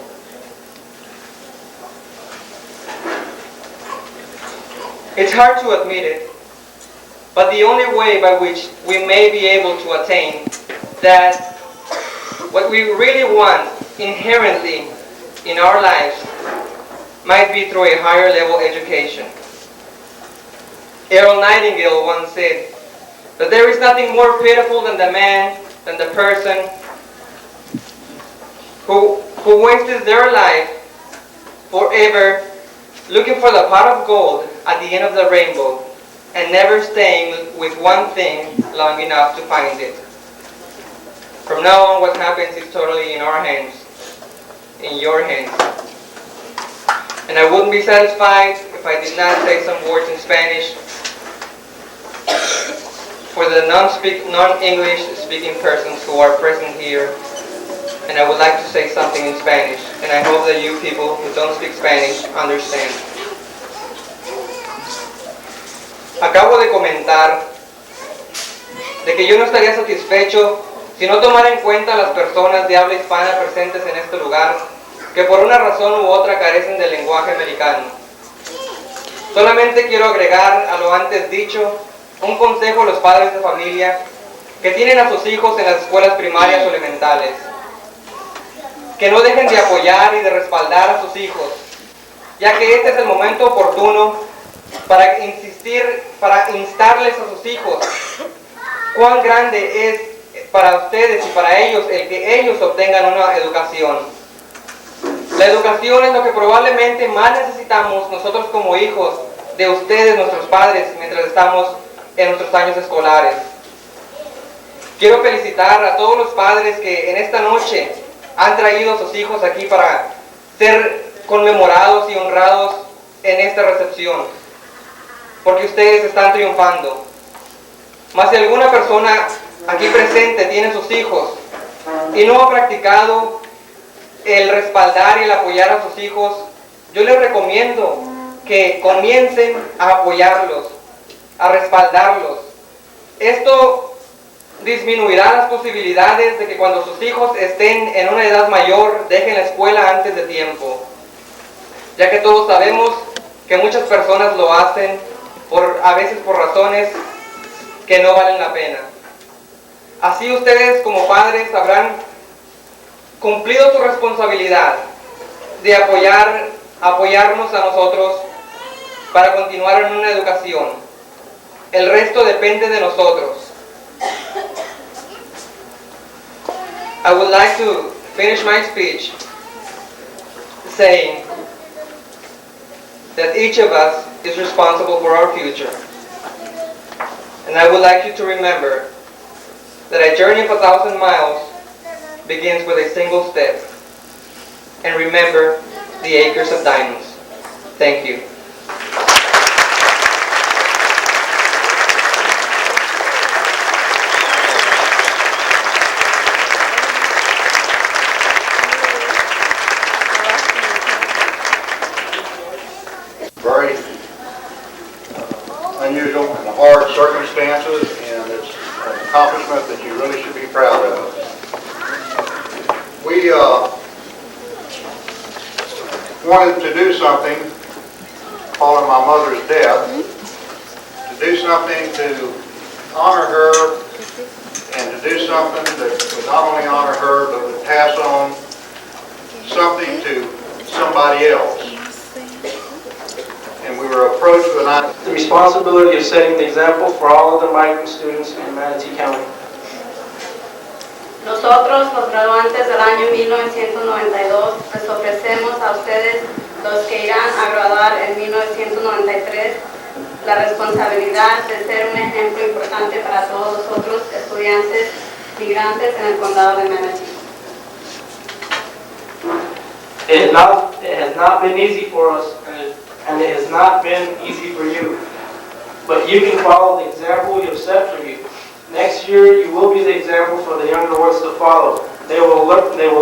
It's hard to admit it, but the only way by which we may be able to attain that what we really want inherently in our lives might be through a higher level education. Earl Nightingale once said that there is nothing more pitiful than the person who wastes their life forever looking for the pot of gold at the end of the rainbow and never staying with one thing long enough to find it. From now on, what happens is totally in our hands, in your hands. And I wouldn't be satisfied if I did not say some words in Spanish for the non-English speaking persons who are present here. And I would like to say something in Spanish, and I hope that you people who don't speak Spanish understand. Acabo de comentar de que yo no estaría satisfecho si no tomara en cuenta a las personas de habla hispana presentes en este lugar, que por una razón u otra carecen del lenguaje americano. Solamente quiero agregar a lo antes dicho un consejo a los padres de familia que tienen a sus hijos en las escuelas primarias o elementales. Que no dejen de apoyar y de respaldar a sus hijos, ya que este es el momento oportuno para instarles a sus hijos cuán grande es para ustedes y para ellos el que ellos obtengan una educación. La educación es lo que probablemente más necesitamos nosotros como hijos de ustedes, nuestros padres, mientras estamos en nuestros años escolares. Quiero felicitar a todos los padres que en esta noche han traído a sus hijos aquí para ser conmemorados y honrados en esta recepción, porque ustedes están triunfando. Mas si alguna persona aquí presente tiene sus hijos y no ha practicado el respaldar y el apoyar a sus hijos, yo les recomiendo que comiencen a apoyarlos, a respaldarlos. Esto disminuirá las posibilidades de que cuando sus hijos estén en una edad mayor dejen la escuela antes de tiempo, ya que todos sabemos que muchas personas lo hacen a veces por razones que no valen la pena. Así ustedes como padres habrán cumplido su responsabilidad de apoyarnos a nosotros para continuar en una educación. El resto depende de nosotros. I would like to finish my speech saying that each of us is responsible for our future. And I would like you to remember that a journey of 1,000 miles begins with a single step. And remember the acres of diamonds. Thank you. Very unusual and hard circumstances, and it's an accomplishment that you really should be proud of. We wanted to do something following my mother's death, to do something to honor her and to do something that would not only honor her but would pass on something to somebody else. your approach with the responsibility of setting the example for all other migrant students in Manatee County. Nosotros, los graduantes del año 1992, les ofrecemos a ustedes, los que irán a graduar en 1993, la responsabilidad de ser un ejemplo importante para todos los otros estudiantes migrantes en el condado de Manatee. It has not been easy for us, and it has not been easy for you. But you can follow the example we have set for you. Next year, you will be the example for the younger ones to follow. They will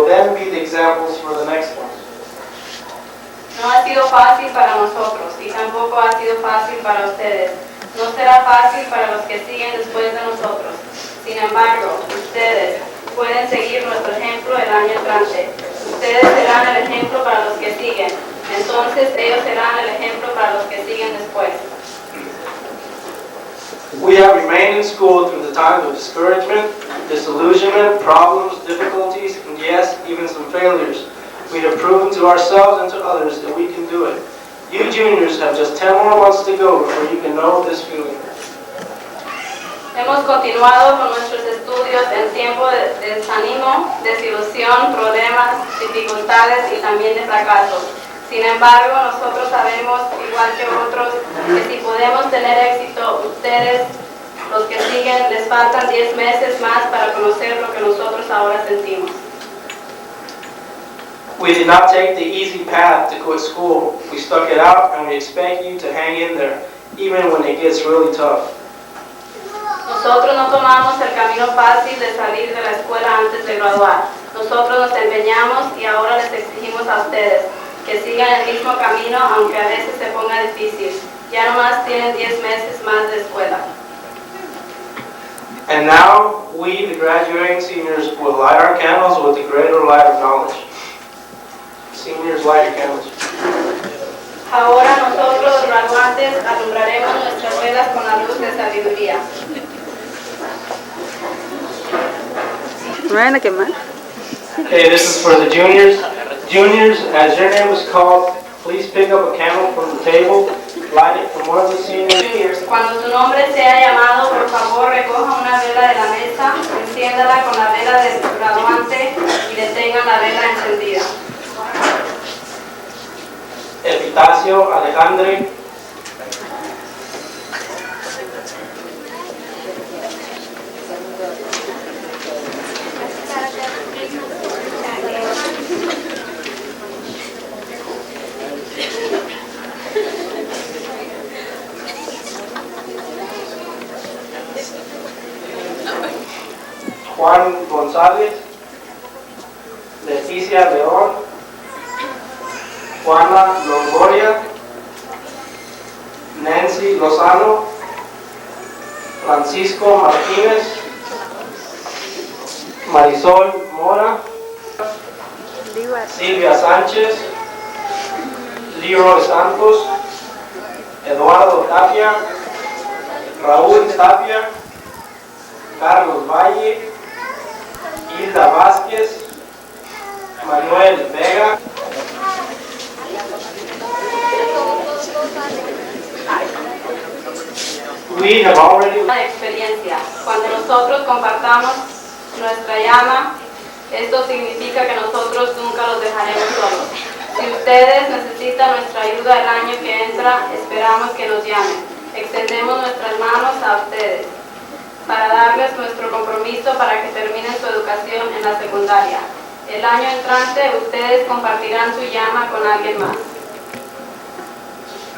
then be the examples for the next ones. No ha sido fácil para nosotros y tampoco ha sido fácil para ustedes. No será fácil para los que siguen después de nosotros. Sin embargo, ustedes pueden seguir nuestro ejemplo el año entrante. Ustedes serán el ejemplo para los que siguen. Entonces ellos serán el ejemplo para los que siguen después. We have remained in school through the times of discouragement, disillusionment, problems, difficulties, and yes, even some failures. We have proven to ourselves and to others that we can do it. You juniors have just 10 more months to go before you can know this feeling. Hemos continuado con nuestros estudios en tiempo de desánimo, desilusión, problemas, dificultades y también de fracasos. Sin embargo, nosotros sabemos, igual que otros, que si podemos tener éxito, ustedes, los que siguen, les faltan 10 meses más para conocer lo que nosotros ahora sentimos. We did not take the easy path to quit school. We stuck it out, and we expect you to hang in there, even when it gets really tough. Nosotros no tomamos el camino fácil de salir de la escuela antes de graduar. Nosotros nos empeñamos y ahora les exigimos a ustedes que sigan el mismo camino, aunque a veces se ponga difícil. Ya nomás tienen 10 meses más de escuela. And now, we, the graduating seniors, will light our candles with the greater light of knowledge. Seniors, light your candles. Ahora nosotros, los graduantes, alumbraremos nuestras velas con la luz de sabiduría. ¿Me van a quemar? Okay, this is for the juniors. Juniors, as your name is called, please pick up a candle from the table, light it from one of the seniors. Juniors, cuando tu nombre sea llamado, por favor recoja una vela de la mesa, enciéndala con la vela del graduante y detengan la vela encendida. Epitacio Alejandre. Juan González, Leticia León, Juana Longoria, Nancy Lozano, Francisco Martínez, Marisol Mora, Silvia Sánchez, Leroy Santos, Eduardo Tapia, Raúl Tapia, Carlos Valle, Hilda Vázquez, Manuel Vega. We have already... Una experiencia. Cuando nosotros compartamos nuestra llama, esto significa que nosotros nunca los dejaremos solos. Si ustedes necesitan nuestra ayuda el año que entra, esperamos que nos llamen. Extendemos nuestras manos a ustedes para darles nuestro compromiso para que terminen su educación en la secundaria. El año entrante, ustedes compartirán su llama con alguien más.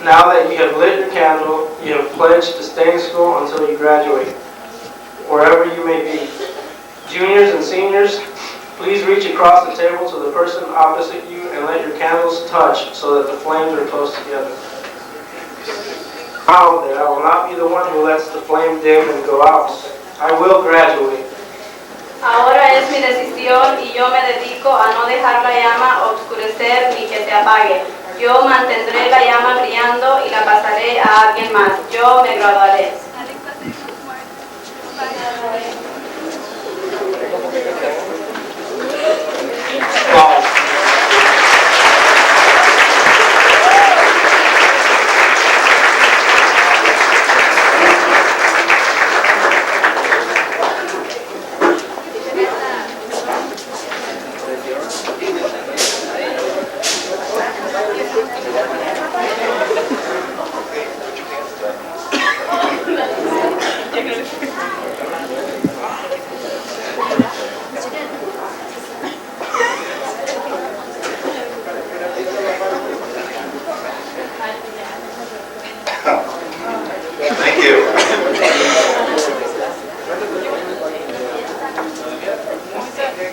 Now that you have lit your candle, you have pledged to stay in school until you graduate, wherever you may be. Juniors and seniors, please reach across the table to the person opposite you and let your candles touch so that the flames are close together. Now that I will not be the one who lets the flame dim and go out. I will graduate. Ahora es mi decisión y yo me dedico a no dejar la llama oscurecer ni que se apague. Yo mantendré la llama brillando y la pasaré a alguien más. Yo me graduaré.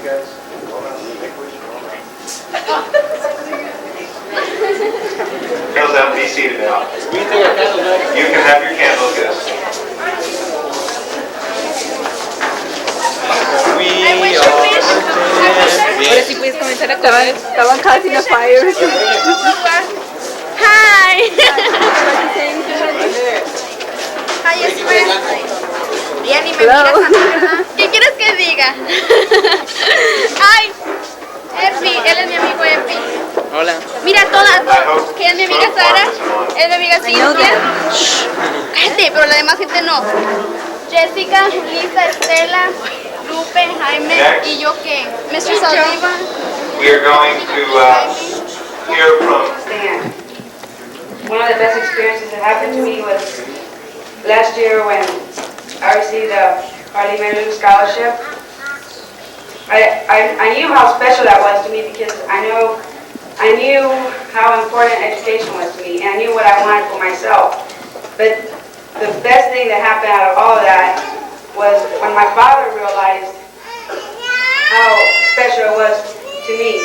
guys all that liquid and all that. How's that? Be seated now. You can have your candles, yes. Ahora sí puedes comenzar a correr. Estaban casi en fire. Hi! Hi, Esmer. Ya ni me miras a mí, ¿verdad? ¿Qué quieres que diga? Ay, Epi, él es mi amigo Epi. Hola. Mira todas, que es mi amiga Sara, es mi amiga Cintia. Cállate, pero la demás gente no. Jessica, Lisa, Estela, Lupe, Jaime y yo qué. Mr. Saldiva. We are going to hear from. One of the best experiences that happened to me was last year when I received a Harley Mary scholarship. I knew how special that was to me because I knew how important education was to me, and I knew what I wanted for myself. But the best thing that happened out of all of that was when my father realized how special it was to me.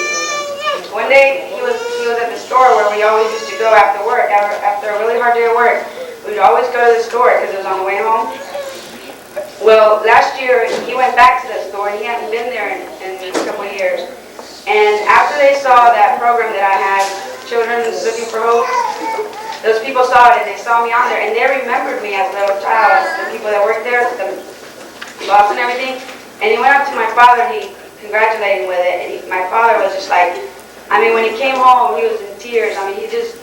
One day he was at the store where we always used to go after work, after a really hard day of work. We'd always go to the store because it was on the way home. Well, last year he went back to the store and he hadn't been there in a couple of years. And after they saw that program that I had, Children Looking for Hope, those people saw it and they saw me on there and they remembered me as a little child, the people that worked there, the boss and everything. And he went up to my father and he congratulated him with it. And my father was just like, I mean, when he came home, he was in tears. I mean, he just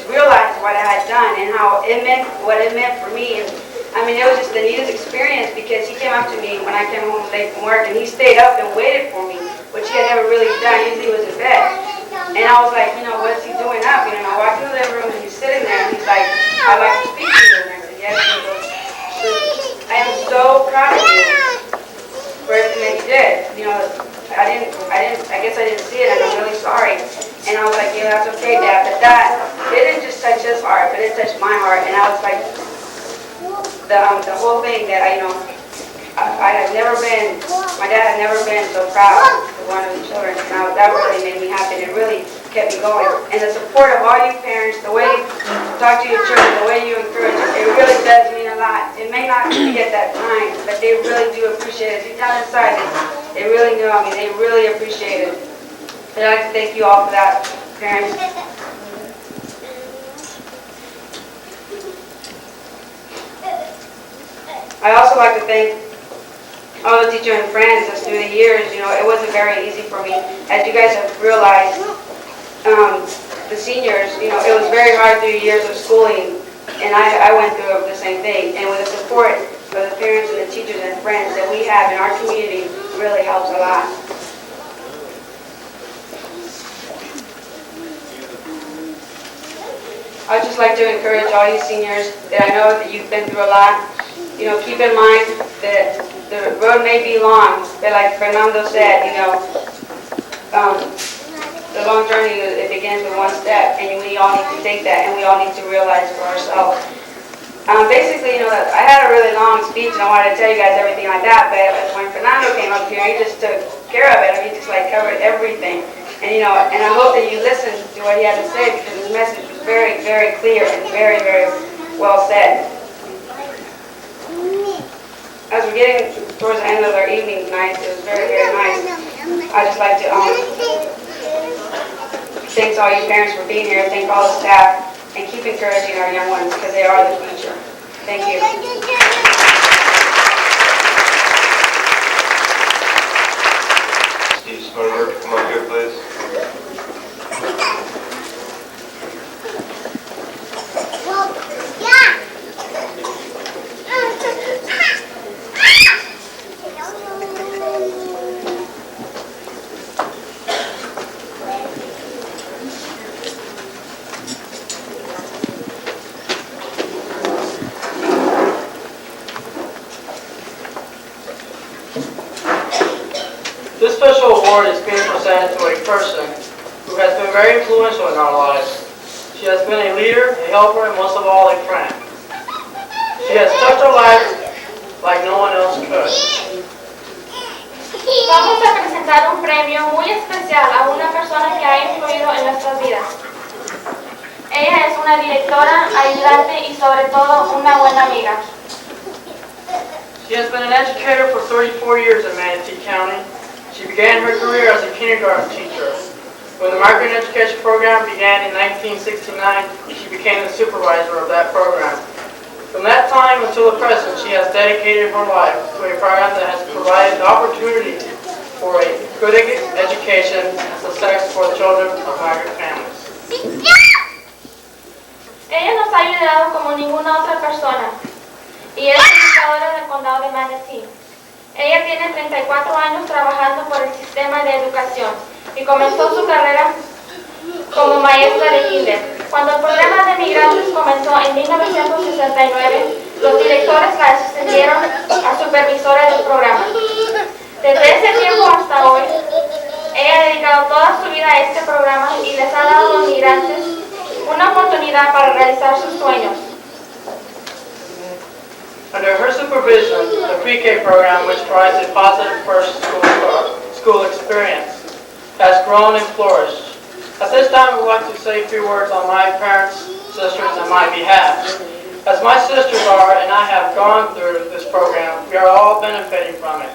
realized what I had done and how it meant, what it meant for me. And I mean, it was just the neatest experience because he came up to me when I came home late from work and he stayed up and waited for me, which he had never really done. Usually he was in bed. And I was like, what's he doing up? And I walked in the living room and he's sitting there and he's like, I'd like to speak to you. And I said, yes. And he goes, I am so proud of you for everything that you did. I guess I didn't see it and I'm really sorry. And I was like, yeah, that's okay, Dad. But that, it didn't just touch his heart, but it touched my heart. And I was like, the whole thing that I had never been, my dad had never been so proud of one of his children. And that really made me happy. And it really kept me going. And the support of all you parents, the way you talk to your children, the way you encourage them, it really does mean a lot. It may not be at that time, but they really do appreciate it. Deep down inside, they really know. I mean, they really appreciate it. And I'd like to thank you all for that, parents. I also like to thank all the teachers and friends as through the years. It wasn't very easy for me. As you guys have realized, the seniors, it was very hard through years of schooling, and I went through the same thing. And with the support of the parents and the teachers and friends that we have in our community really helps a lot. I'd just like to encourage all you seniors that I know that you've been through a lot. Keep in mind that the road may be long, but like Fernando said, the long journey, it begins with one step, and we all need to take that, and we all need to realize for ourselves. Basically, I had a really long speech, and I wanted to tell you guys everything like that, but when Fernando came up here, he just took care of it. I mean, he just covered everything. And and I hope that you listened to what he had to say because his message was very, very clear and very, very well said. As we're getting towards the end of our evening tonight, it was very, very nice. I'd just like to thank all you parents for being here, thank all the staff, and keep encouraging our young ones because they are the future. Thank you. Steve Smurder, come up here, please. This special award is being presented to a person who has been very influential in our lives. She has been a leader, a helper, and most of all, a friend. She has touched our lives like no one else could. Vamos a presentar presentar un premio muy especial a una persona que ha influido en nuestras vidas. Ella es una directora, ayudante y sobre todo una buena amiga. She has been an educator for 34 years in Manatee County. She began her career as a kindergarten teacher. When the migrant education program began in 1969, she became the supervisor of that program. From that time until the present, she has dedicated her life to a program that has provided the opportunity for a good education and success for the children of migrant families. Ella nos ha ayudado como ninguna otra persona y es educadora del condado de Manatee. Ella tiene 34 años trabajando por el sistema de educación y comenzó su carrera como maestra de kinder. Cuando el programa de migrantes comenzó en 1969, los directores la ascendieron a supervisora del programa. Desde ese tiempo hasta hoy, ella ha dedicado toda su vida a este programa y les ha dado a los migrantes una oportunidad para realizar sus sueños. Under her supervision, the pre-K program, which provides a positive first school experience, has grown and flourished. At this time, I would like to say a few words on my parents, sisters, and my behalf. As my sisters are, and I have gone through this program, we are all benefiting from it.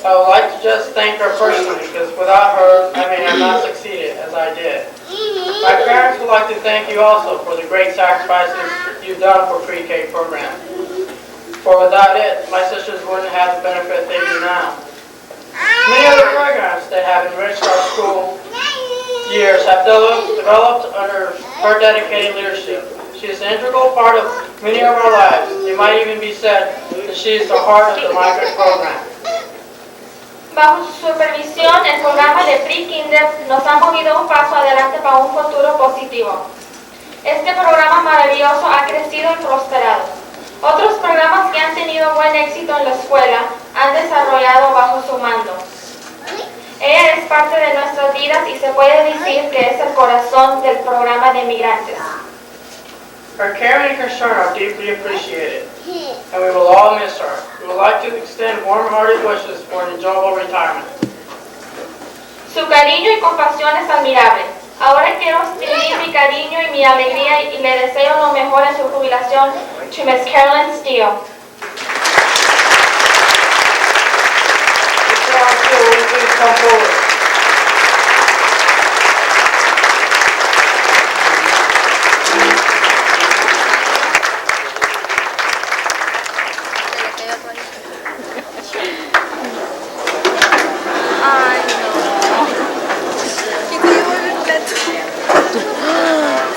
I would like to just thank her personally, because without her, I may have not succeeded as I did. My parents would like to thank you also for the great sacrifices you've done for pre-K program. For without it, my sisters wouldn't have the benefit they do now. Many other programs that have enriched our school years have developed under her dedicated leadership. She is an integral part of many of our lives. It might even be said that she is the heart of the migrant program. Bajo su supervisión, el programa de Pre-Kinder nos ha movido un paso adelante para un futuro positivo. Este programa maravilloso ha crecido y prosperado. Otros programas que han tenido buen éxito en la escuela han desarrollado bajo su mando. Ella es parte de nuestras vidas y se puede decir que es el corazón del programa de migrantes. Her care and concern are deeply appreciated, and we will all miss her. We would like to extend warm-hearted wishes for an enjoyable retirement. Su cariño y compasión es admirable. Ahora quiero extender mi cariño y mi alegría y le deseo lo mejor en su jubilación to Miss Carolyn Steele. Please come forward.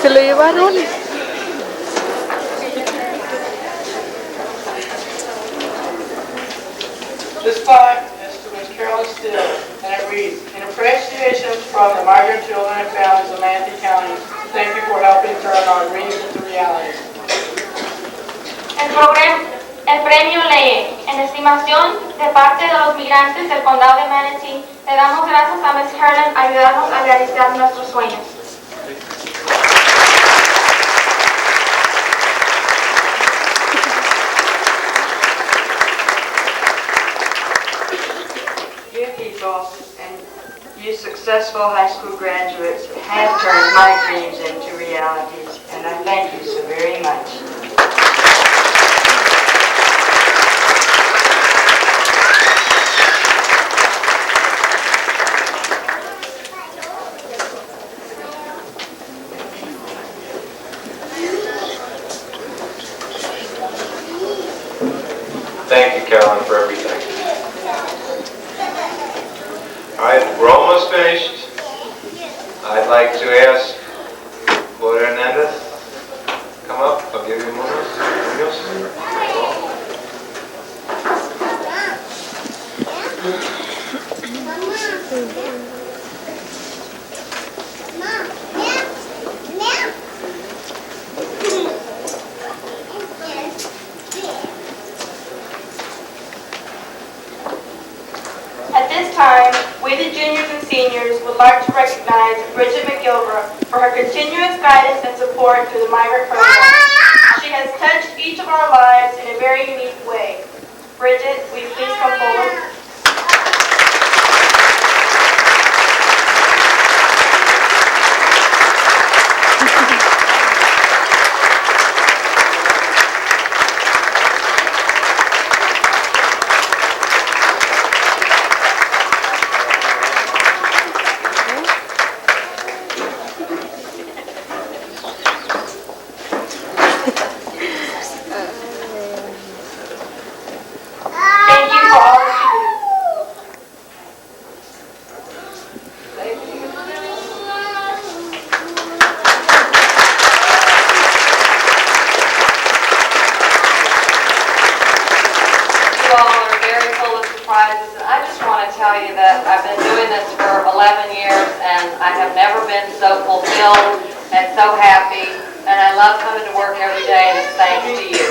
Se lo llevaron. This plaque is to Miss Carolyn Steele, and it reads, "In appreciation from the migrant children and families of Manatee County, thank you for helping turn our dreams into reality." El premio lee, en estimación de parte de los migrantes del condado de Manatee, le damos gracias a Miss Carolyn por ayudarnos a realizar nuestros sueños. You people and you successful high school graduates have turned my dreams into realities, and I thank you so very much. Thank you, Carolyn, for everything. All right, we're almost finished. I'd like to ask Gloria Hernandez to come up. I'll give you Munoz. At this time, we the juniors and seniors would like to recognize Bridget McGilbert for her continuous guidance and support through the migrant program. She has touched each of our lives in a very unique way. Bridget, will you please come forward? that I've been doing this for 11 years and I have never been so fulfilled and so happy. And I love coming to work every day, and it's thanks to you.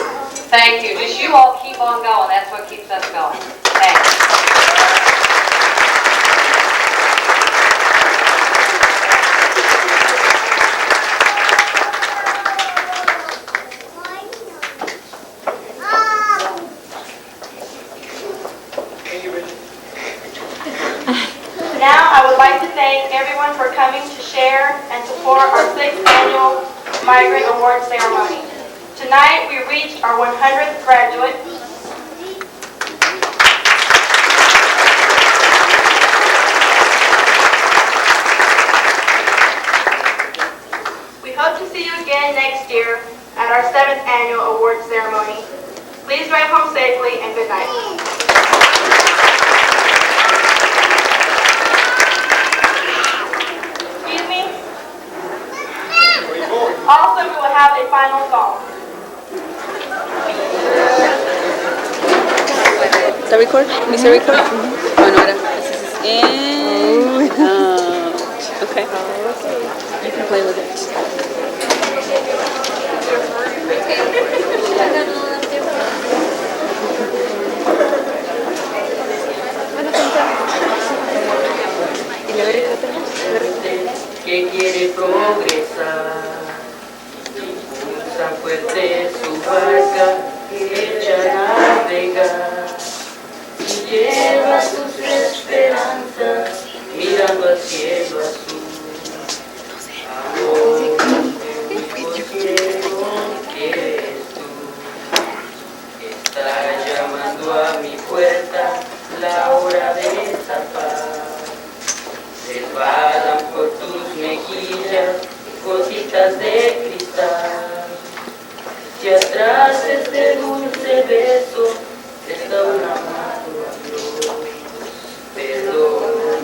Thank you. Just you all keep on going. That's what keeps us going. Thanks. Now, I would like to thank everyone for coming to share and support our 6th annual Migrant Award Ceremony. Tonight, we reached our 100th graduate. We hope to see you again next year at our 7th annual award ceremony. Please drive home safely and good night. Also, we will have a final song. ¿Está record? ¿Dice record? Bueno, ahora. Okay. You can play with it. Que quiere progresar, impulsa fuerte su barca, echa a navegar y lleva sus esperanzas mirando al cielo azul. Amor, único cielo que eres tú, está llamando a mi puerta la hora de zarpar. Resbalan por tus mejillas gotitas de cristal. Y atrás de este dulce beso está un amado adiós. Perdón,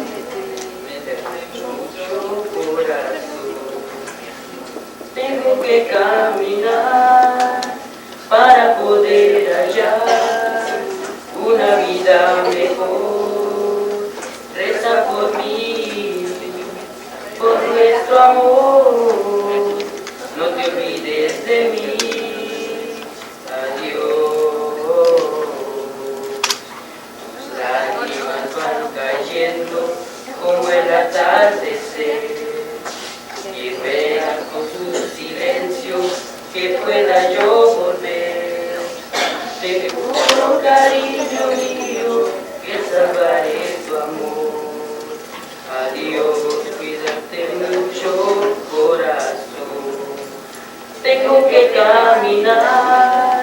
me dejé mucho corazón. Tengo que caminar para poder hallar una vida mejor. Reza por mí, por nuestro amor, no te olvides de mí, adiós. Tus lágrimas van cayendo como el atardecer, y ruegan con su silencio que pueda yo volver. Te juro, cariño mío, que salvaré tu amor. Adiós, cuídate mucho, corazón. Tengo que caminar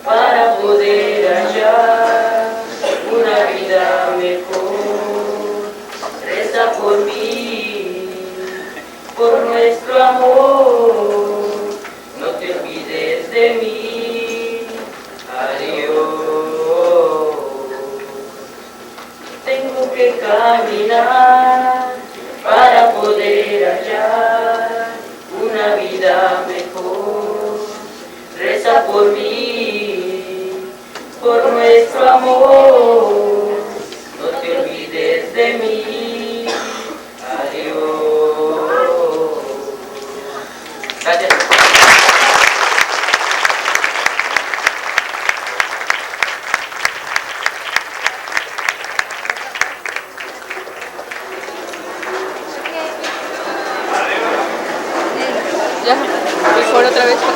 para poder hallar una vida mejor. Reza por mí, por nuestro amor. No te olvides de mí. Adiós. Tengo que caminar para poder hallar una vida mejor. Reza por mí, por nuestro amor. No te olvides de mí. Adiós. Gracias. Ya, mejor otra vez.